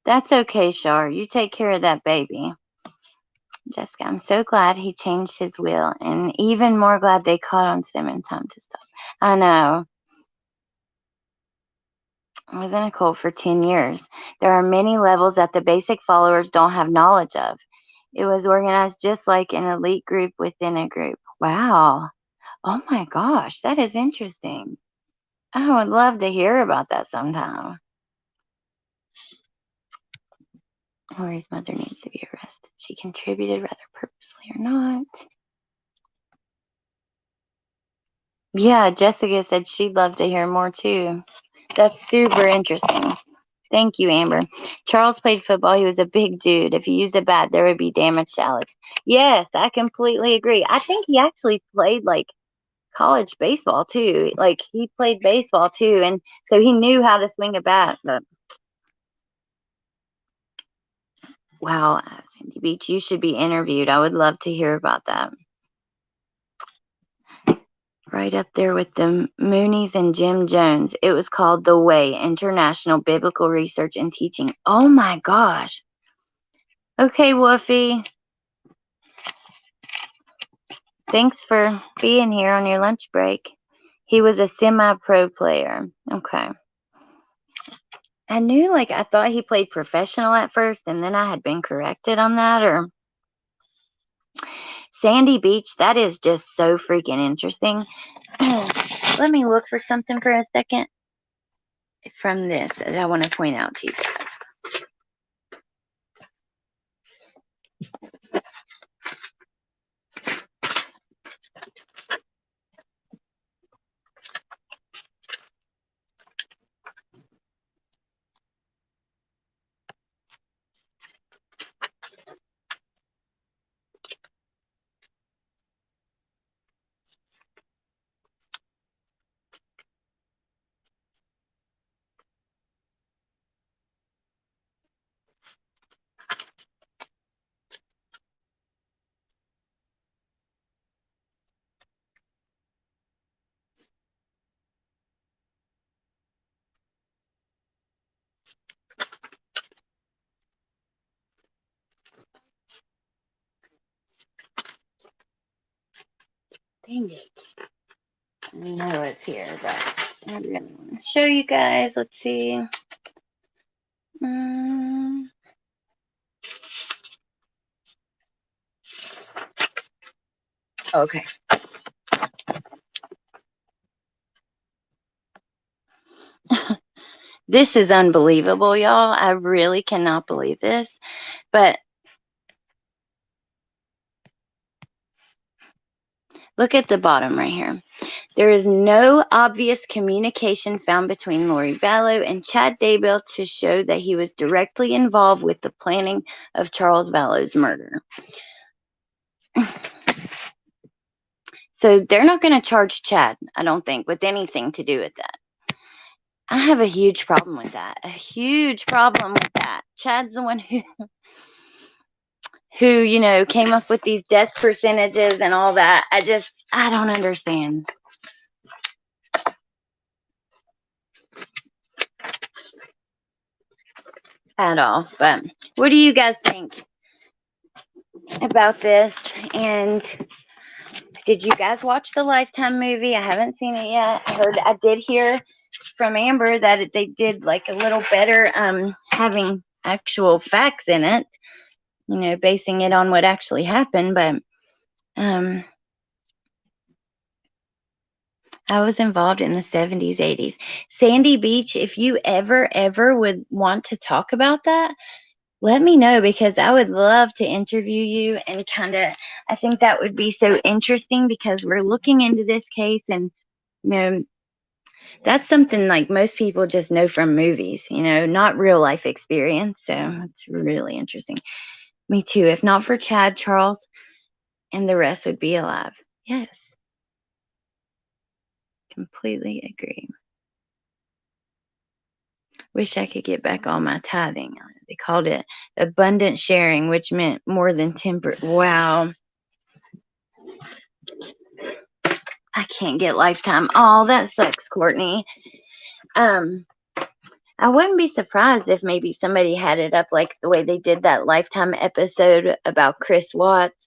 That's okay, Shar. You take care of that baby. Jessica, I'm so glad he changed his will, and even more glad they caught on to him in time to stop. I know. I was in a cult for 10 years. There are many levels that the basic followers don't have knowledge of. It was organized just like an elite group within a group. Wow. Oh my gosh, that is interesting. I would love to hear about that sometime. Lori's mother needs to be arrested. She contributed, whether purposely or not. Yeah, Jessica said she'd love to hear more too. That's super interesting. Thank you, Amber. Charles played football. He was a big dude. If he used a bat, there would be damage to Alex. Yes, I completely agree. I think he actually played like college baseball too. Like he played baseball too, and so he knew how to swing a bat. But wow, Sandy Beach, you should be interviewed. I would love to hear about that. Right up there with the Moonies and Jim Jones. It was called The Way, International Biblical Research and Teaching. Oh my gosh. Okay, Woofy. Thanks for being here on your lunch break. He was a semi-pro player. Okay. I thought he played professional at first, and then I had been corrected on that. Or Sandy Beach, that is just so freaking interesting. Let me look for something for a second from this that I want to point out to you guys. Dang it. I know it's here, but I really want to show you guys. Let's see. Okay. This is unbelievable, y'all. I really cannot believe this. But look at the bottom right here. There is no obvious communication found between Lori Vallow and Chad Daybell to show that he was directly involved with the planning of Charles Vallow's murder. So they're not going to charge Chad, I don't think, with anything to do with that. I have a huge problem with that. A huge problem with that. Chad's the one who came up with these death percentages and all that. I don't understand at all. But what do you guys think about this? And did you guys watch the Lifetime movie? I haven't seen it yet. I did hear from Amber that they did like a little better having actual facts in it, basing it on what actually happened. But I was involved in the 70s, 80s. Sandy Beach, if you ever would want to talk about that, let me know, because I would love to interview you and I think that would be so interesting, because we're looking into this case, and, that's something like most people just know from movies, not real life experience. So it's really interesting. Me too. If not for Chad, Charles and the rest would be alive. Yes. Completely agree. Wish I could get back all my tithing. They called it abundant sharing, which meant more than 10%. Wow. I can't get Lifetime. Oh, that sucks, Courtney. I wouldn't be surprised if maybe somebody had it up like the way they did that Lifetime episode about Chris Watts,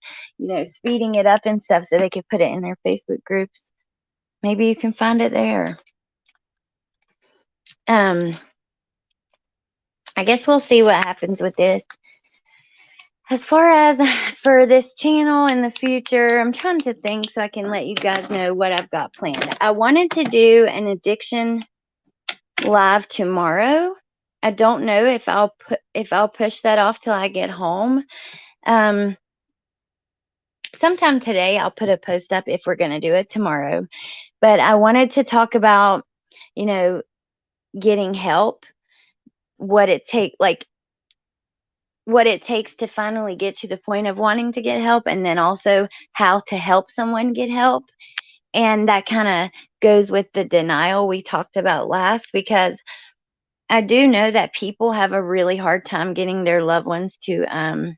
speeding it up and stuff so they could put it in their Facebook groups. Maybe you can find it there. I guess we'll see what happens with this. As far as for this channel in the future, I'm trying to think so I can let you guys know what I've got planned. I wanted to do an addiction live tomorrow. I don't know if I'll push that off till I get home. Sometime today I'll put a post up if we're going to do it tomorrow. But I wanted to talk about, getting help, what it takes to finally get to the point of wanting to get help, and then also how to help someone get help. And that kind of goes with the denial we talked about last, because I do know that people have a really hard time getting their loved ones to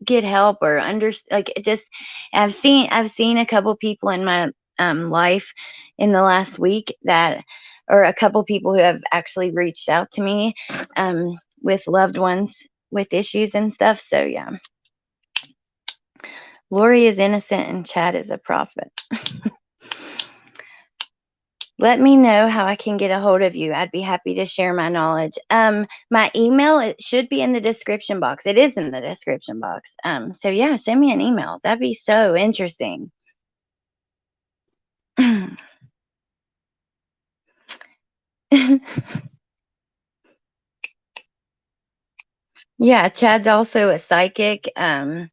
get help or I've seen a couple people in my life in the last week or a couple people who have actually reached out to me with loved ones with issues and stuff. So yeah, Lori is innocent and Chad is a prophet. Let me know how I can get a hold of you. I'd be happy to share my knowledge. My email, it should be in the description box. It is in the description box. So yeah, send me an email. That'd be so interesting. Yeah, Chad's also a psychic, an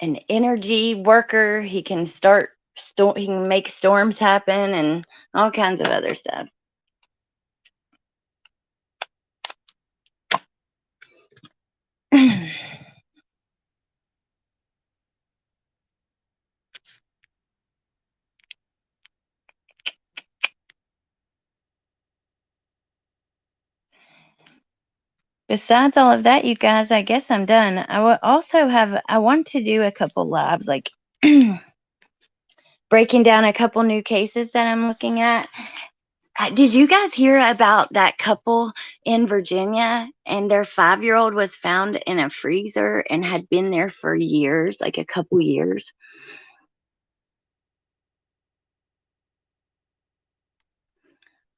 energy worker. He can he can make storms happen and all kinds of other stuff. Besides all of that, you guys, I guess I'm done. I want to do a couple lives, like breaking down a couple new cases that I'm looking at. Did you guys hear about that couple in Virginia, and their 5-year-old was found in a freezer and had been there for years, like a couple years?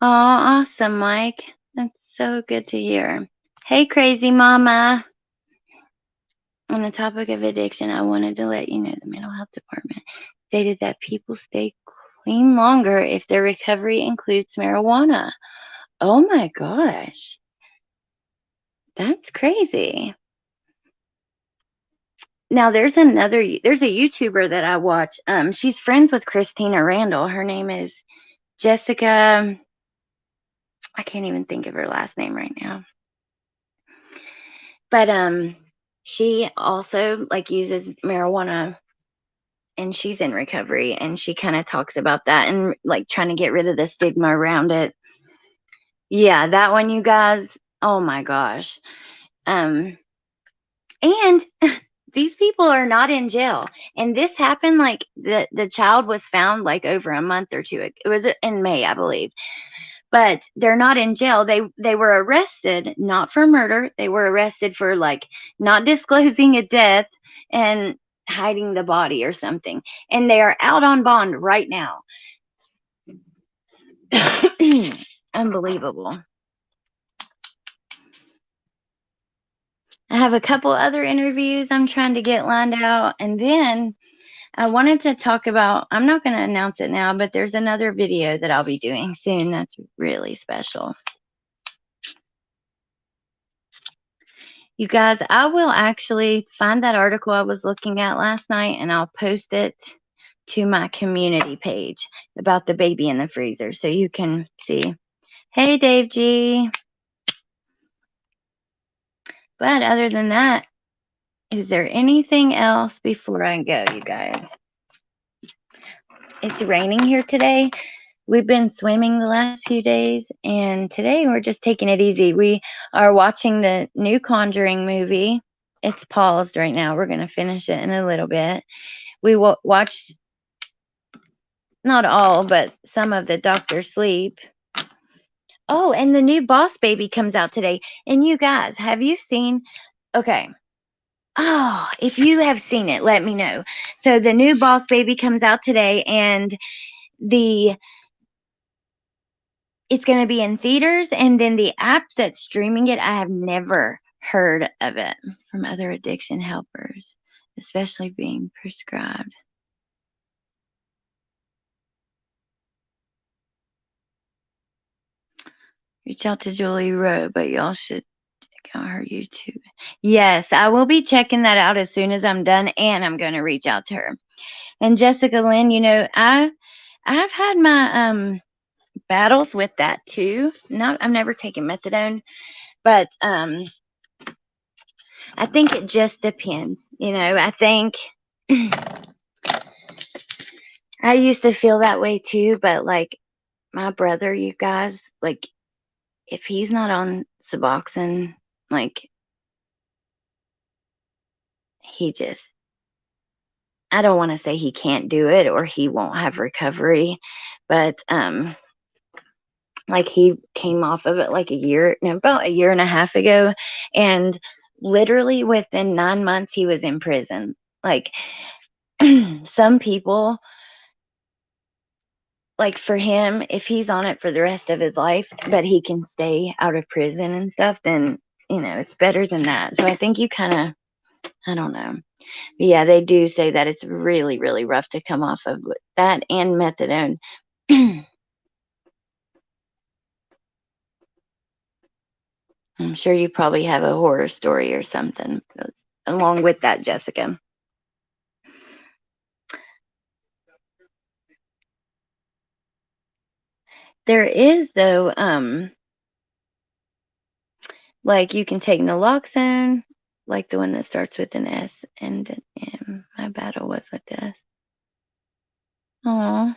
Oh, awesome, Mike. That's so good to hear. Hey, crazy mama. On the topic of addiction, I wanted to let you know the mental health department stated that people stay clean longer if their recovery includes marijuana. Oh my gosh. That's crazy. Now there's a YouTuber that I watch. She's friends with Christina Randall. Her name is Jessica. I can't even think of her last name right now. But she also like uses marijuana, and she's in recovery, and she kind of talks about that and like trying to get rid of the stigma around it. Yeah, that one, you guys. Oh my gosh. And these people are not in jail. And this happened like the child was found like over a month or two. It was in May, I believe. But they're not in jail. They were arrested not for murder. They were arrested for like not disclosing a death and hiding the body or something. And they are out on bond right now. Unbelievable. I have a couple other interviews I'm trying to get lined out. And then I wanted to talk about, I'm not going to announce it now, but there's another video that I'll be doing soon that's really special. You guys, I will actually find that article I was looking at last night, and I'll post it to my community page about the baby in the freezer so you can see. Hey, Dave G. But other than that, is there anything else before I go, you guys? It's raining here today. We've been swimming the last few days, and today we're just taking it easy. We are watching the new Conjuring movie. It's paused right now. We're going to finish it in a little bit. We watched not all, but some of the Doctor Sleep. Oh, and the new Boss Baby comes out today. And you guys, have you seen? Okay. Oh, if you have seen it, let me know. So the new Boss Baby comes out today, and it's going to be in theaters, and then the app that's streaming it, I have never heard of it from other addiction helpers, especially being prescribed. Reach out to Julie Rowe, but y'all should check out her YouTube. Yes, I will be checking that out as soon as I'm done, and I'm going to reach out to her. And Jessica Lynn, I've had my battles with that too. I've never taken methadone, but I think it just depends. I think I used to feel that way too, but like my brother, you guys, like if he's not on Suboxone, like I don't want to say he can't do it or he won't have recovery, but like he came off of it like about a year and a half ago, and literally within 9 months he was in prison. Like some people, like for him, if he's on it for the rest of his life, but he can stay out of prison and stuff, then it's better than that. So I think you kind of, I don't know. But yeah, they do say that it's really, really rough to come off of that and methadone. I'm sure you probably have a horror story or something along with that, Jessica. There is, though, like you can take naloxone, like the one that starts with an S and an M. My battle was with S. Oh,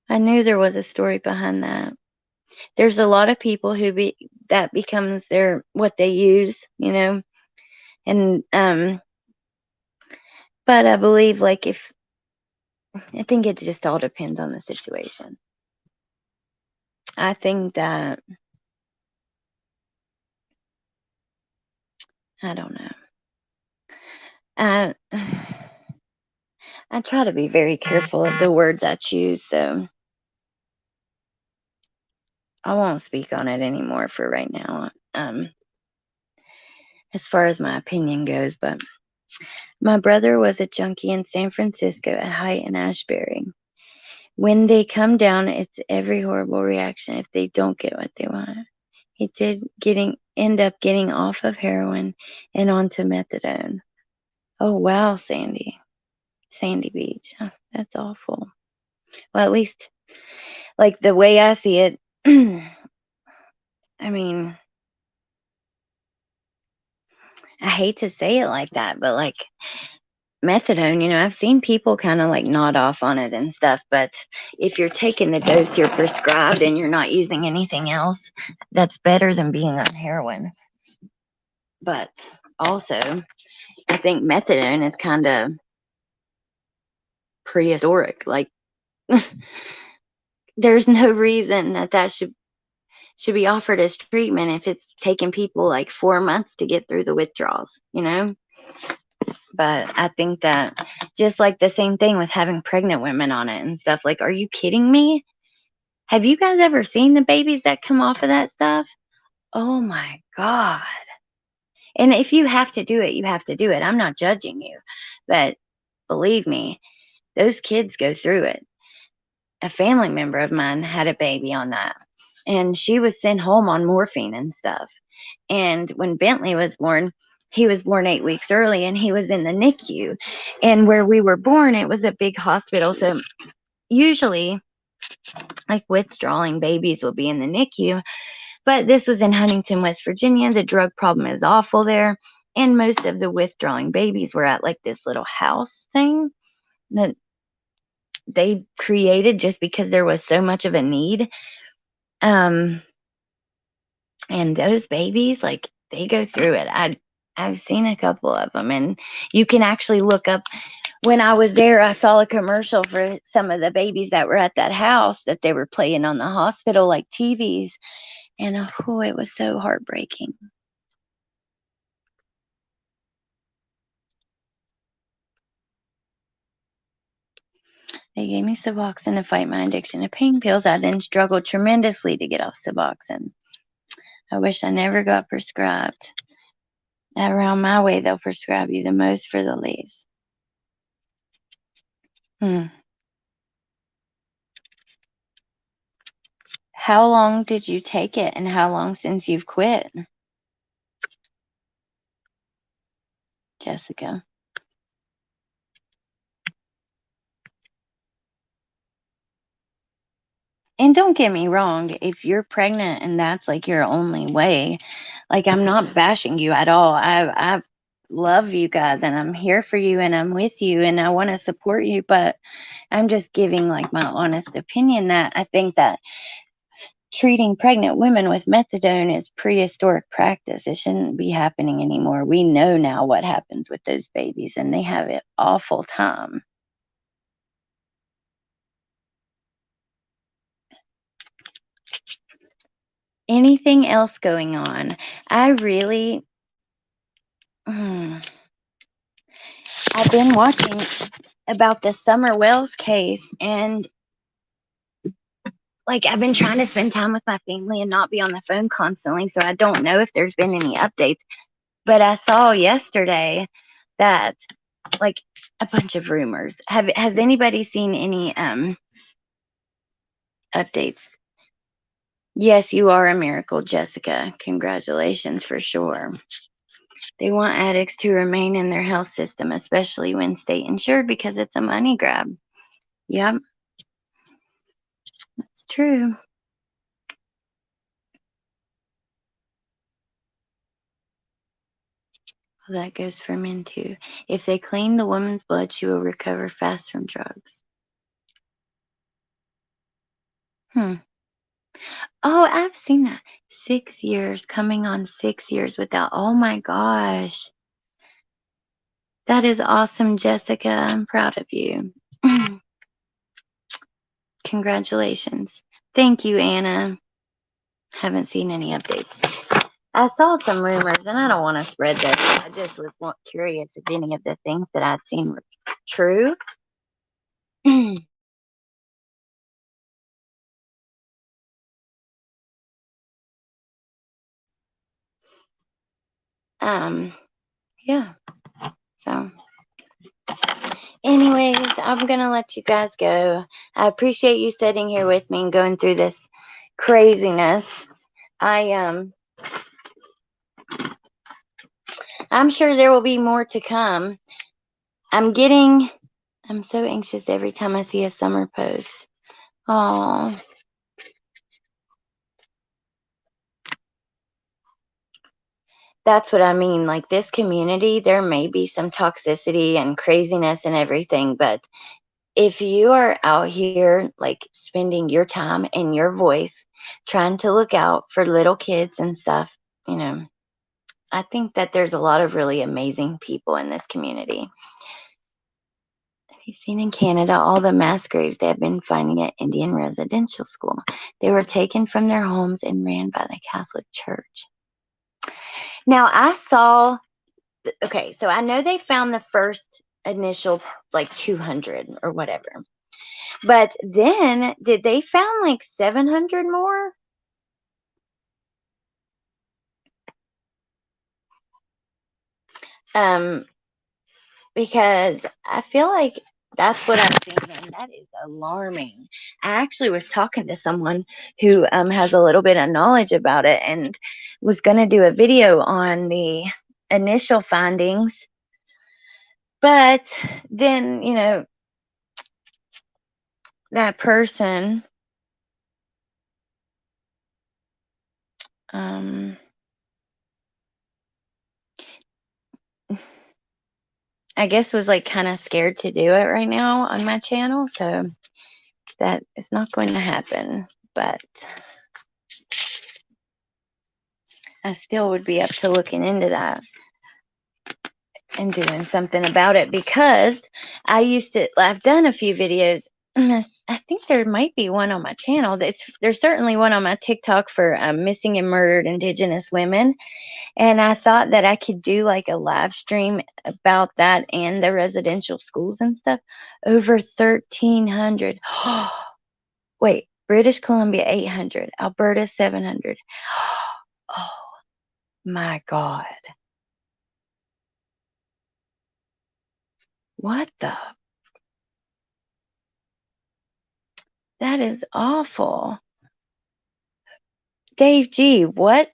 I knew there was a story behind that. There's a lot of people that becomes what they use, and but I believe I think it just all depends on the situation. I think that I don't know. I try to be very careful of the words I choose, so I won't speak on it anymore for right now. As far as my opinion goes, but my brother was a junkie in San Francisco at Haight and Ashbury. When they come down, it's every horrible reaction if they don't get what they want. He did end up getting off of heroin and onto methadone. Oh wow, Sandy Beach. Oh, that's awful. Well, at least like the way I see it, I mean, I hate to say it like that, but like methadone, I've seen people kind of like nod off on it and stuff, but if you're taking the dose you're prescribed and you're not using anything else, that's better than being on heroin. But also, I think methadone is kind of prehistoric. Like, there's no reason that should be offered as treatment if it's taking people like 4 months to get through the withdrawals. But I think that just like the same thing with having pregnant women on it and stuff, like, are you kidding me? Have you guys ever seen the babies that come off of that stuff? Oh my God. And if you have to do it, you have to do it. I'm not judging you. But believe me, those kids go through it. A family member of mine had a baby on that, and she was sent home on morphine and stuff. And when Bentley was born, he was born 8 weeks early, and he was in the NICU. And where we were born, it was a big hospital. So usually, like, withdrawing babies will be in the NICU. But this was in Huntington, West Virginia. The drug problem is awful there. And most of the withdrawing babies were at like this little house thing that they created just because there was so much of a need. And those babies, like, they go through it. I've seen a couple of them, and you can actually look up. When I was there, I saw a commercial for some of the babies that were at that house that they were playing on the hospital, like TVs. And oh, it was so heartbreaking. They gave me Suboxone to fight my addiction to pain pills. I then struggled tremendously to get off Suboxone. I wish I never got prescribed. Around my way, they'll prescribe you the most for the least. How long did you take it, and how long since you've quit, Jessica? And don't get me wrong, if you're pregnant and that's like your only way, like, I'm not bashing you at all. I love you guys, and I'm here for you, and I'm with you, and I want to support you, but I'm just giving like my honest opinion that I think that treating pregnant women with methadone is prehistoric practice. It shouldn't be happening anymore. We know now what happens with those babies, and they have an awful time. Anything else going on? I really, I've been watching about the Summer Wells case, and like, I've been trying to spend time with my family and not be on the phone constantly, so I don't know if there's been any updates. But I saw yesterday that, like, a bunch of rumors. Has anybody seen any updates? Yes, you are a miracle, Jessica. Congratulations for sure. They want addicts to remain in their health system, especially when state insured, because it's a money grab. Yep, that's true. Well, that goes for men too. If they clean the woman's blood, she will recover fast from drugs. Hmm. Oh, I've seen that. 6 years, coming on 6 years without. Oh my gosh. That is awesome, Jessica. I'm proud of you. Congratulations. Thank you, Anna. Haven't seen any updates. I saw some rumors, and I don't want to spread this. I just was curious if any of the things that I'd seen were true. Yeah. So, anyways, I'm going to let you guys go. I appreciate you sitting here with me and going through this craziness. I'm sure there will be more to come. I'm so anxious every time I see a summer post. Oh. That's what I mean. Like, this community, there may be some toxicity and craziness and everything, but if you are out here, like, spending your time and your voice trying to look out for little kids and stuff, I think that there's a lot of really amazing people in this community. Have you seen in Canada all the mass graves they have been finding at Indian residential school? They were taken from their homes and ran by the Catholic Church. Now, I saw, okay, so I know they found the first initial, like, 200 or whatever. But then, did they found like 700 more? Because I feel like that's what I'm seeing, and that is alarming. I actually was talking to someone who has a little bit of knowledge about it and was going to do a video on the initial findings. But then, that person I guess was like kind of scared to do it right now on my channel, so that is not going to happen. But I still would be up to looking into that and doing something about it, because I've done a few videos. I think there might be one on my channel. There's certainly one on my TikTok for missing and murdered Indigenous women. And I thought that I could do like a live stream about that and the residential schools and stuff. Over 1,300. Wait, British Columbia 800, Alberta 700. Oh my God. What the? That is awful. Dave G, what?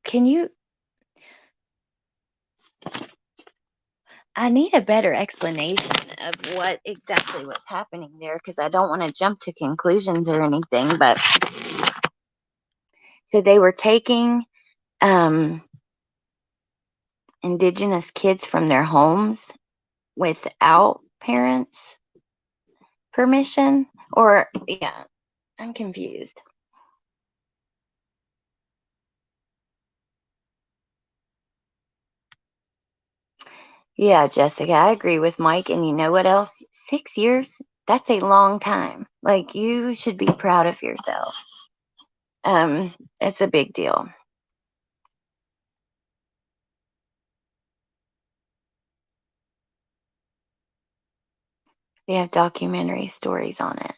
Can you? I need a better explanation of what exactly was happening there, because I don't want to jump to conclusions or anything. But so they were taking Indigenous kids from their homes without parents' permission? Or, yeah, I'm confused. Yeah, Jessica, I agree with Mike. And you know what else? 6 years? That's a long time. Like, you should be proud of yourself. It's a big deal. They have documentary stories on it.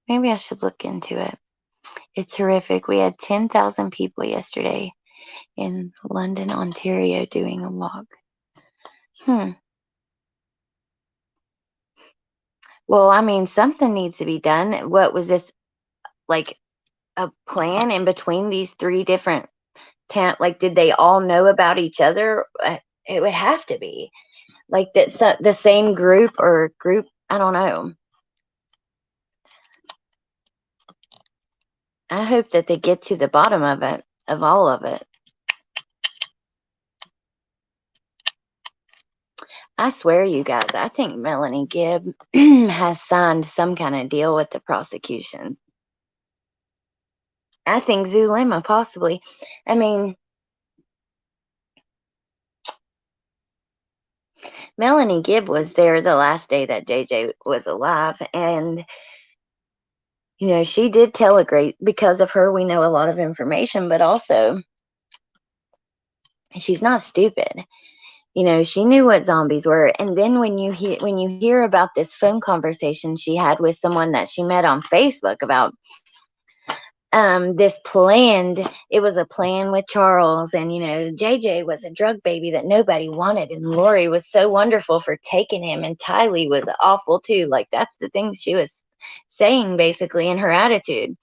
Maybe I should look into it. It's horrific. We had 10,000 people yesterday in London, Ontario doing a walk. Well, I mean, something needs to be done. What was this, like, a plan in between these three different towns? Like, did they all know about each other? It would have to be. Like, that the same group or group, I don't know. I hope that they get to the bottom of it, of all of it. I swear, you guys, I think Melanie Gibb has signed some kind of deal with the prosecution. I think Zulema possibly. I mean, Melanie Gibb was there the last day that JJ was alive, and she did tell a great, because of her we know a lot of information, but also she's not stupid. She knew what zombies were. And then when you hear about this phone conversation she had with someone that she met on Facebook about it was a plan with Charles, and JJ was a drug baby that nobody wanted, and Lori was so wonderful for taking him, and Tylee was awful too. Like, that's the things she was saying basically in her attitude.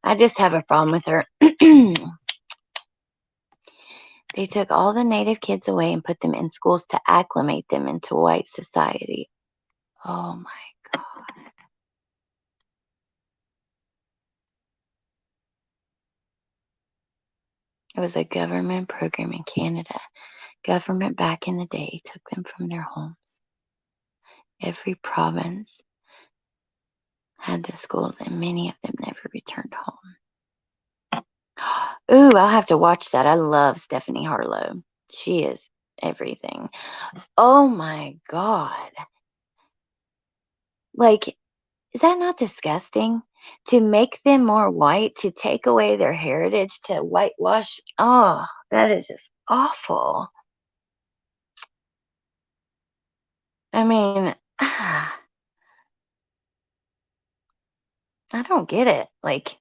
I just have a problem with her. They took all the native kids away and put them in schools to acclimate them into white society. Oh my God. It was a government program in Canada. Government back in the day took them from their homes. Every province had the schools, and many of them never returned home. Ooh, I'll have to watch that. I love Stephanie Harlow. She is everything. Oh my God. Like, is that not disgusting? To make them more white, to take away their heritage, to whitewash. Oh, that is just awful. I mean, I don't get it. Like,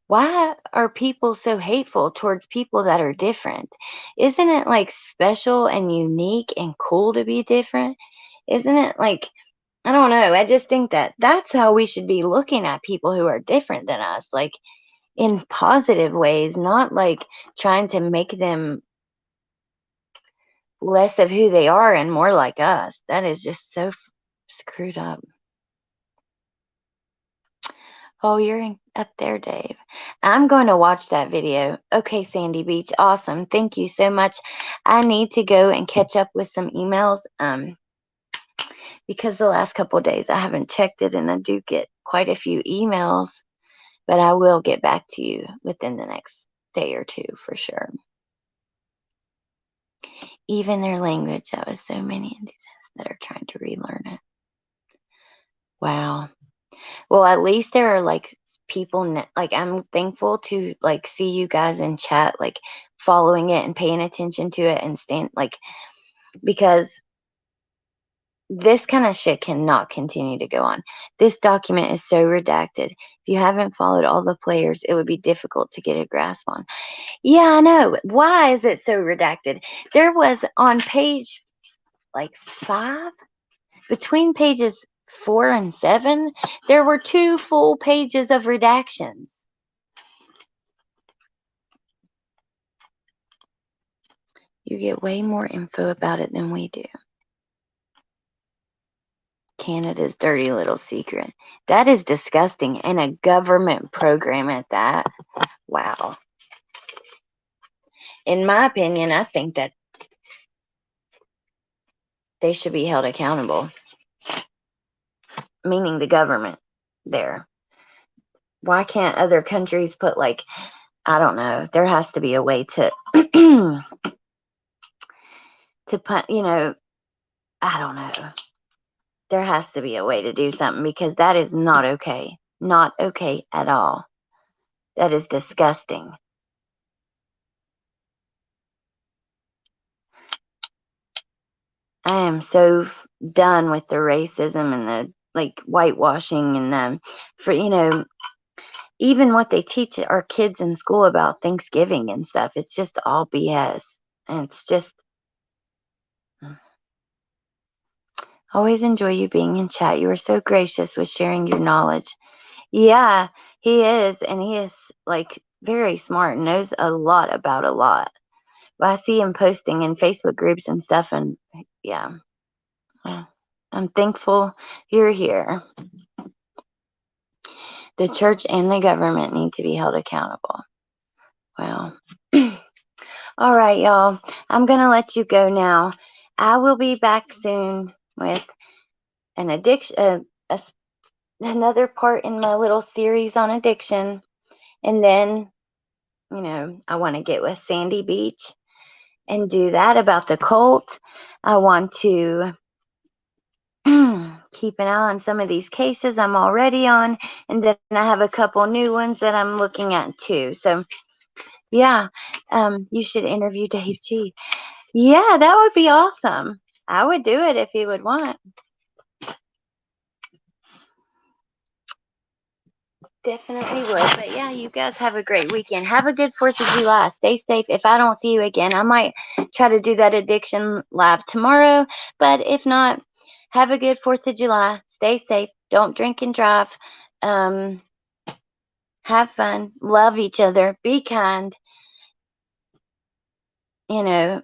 why are people so hateful towards people that are different? Isn't it like special and unique and cool to be different? Isn't it like, I don't know. I just think that that's how we should be looking at people who are different than us, like in positive ways, not like trying to make them less of who they are and more like us. That is just so screwed up. Oh, you're up there, Dave. I'm going to watch that video. Okay, Sandy Beach. Awesome. Thank you so much. I need to go and catch up with some emails because the last couple of days I haven't checked it, and I do get quite a few emails, but I will get back to you within the next day or two for sure. Even their language, that was so many indigenous that are trying to relearn it. Wow. Well, at least there are like people, like I'm thankful to like see you guys in chat, like following it and paying attention to it and because this kind of shit cannot continue to go on. This document is so redacted. If you haven't followed all the players, it would be difficult to get a grasp on. Yeah, I know. Why is it so redacted? There was on page like 5, between pages 4 and 7, there were 2 full pages of redactions. You get way more info about it than we do. Canada's dirty little secret. That is disgusting, and a government program at that. Wow. In my opinion, I think that they should be held accountable, meaning the government there. Why can't other countries put like, I don't know, there has to be a way to to put, I don't know. There has to be a way to do something because that is not okay. Not okay at all. That is disgusting. I am so done with the racism and the like whitewashing and for even what they teach our kids in school about Thanksgiving and stuff. It's just all BS. And it's just always enjoy you being in chat. You are so gracious with sharing your knowledge. Yeah, he is, and he is like very smart, knows a lot about a lot. But I see him posting in Facebook groups and stuff, and yeah. I'm thankful you're here. The church and the government need to be held accountable. Well, all right, y'all. I'm going to let you go now. I will be back soon with an addiction, another part in my little series on addiction. And then, I want to get with Sandy Beach and do that about the cult. I want to keep an eye on some of these cases I'm already on, and then I have a couple new ones that I'm looking at too. So yeah, you should interview Dave G. Yeah, that would be awesome. I would do it if you would want. Definitely would. But yeah, you guys have a great weekend. Have a good 4th of July. Stay safe. If I don't see you again, I might try to do that addiction live tomorrow. But if not, have a good 4th of July. Stay safe. Don't drink and drive. Um, have fun. Love each other. Be kind. You know,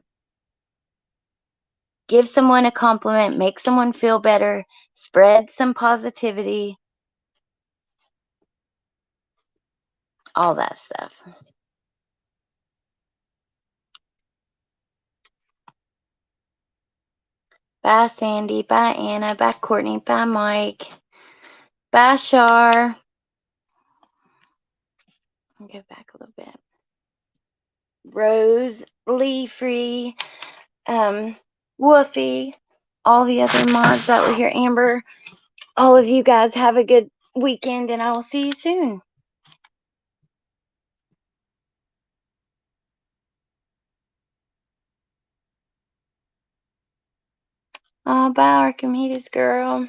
give someone a compliment. Make someone feel better. Spread some positivity. All that stuff. Bye, Sandy. Bye, Anna. Bye, Courtney. Bye, Mike. Bye, Shar. I'll go back a little bit. Rose, Lee Free, Woofy, all the other mods that were here. Amber, all of you guys have a good weekend, and I will see you soon. Oh, bye, Archimedes girl.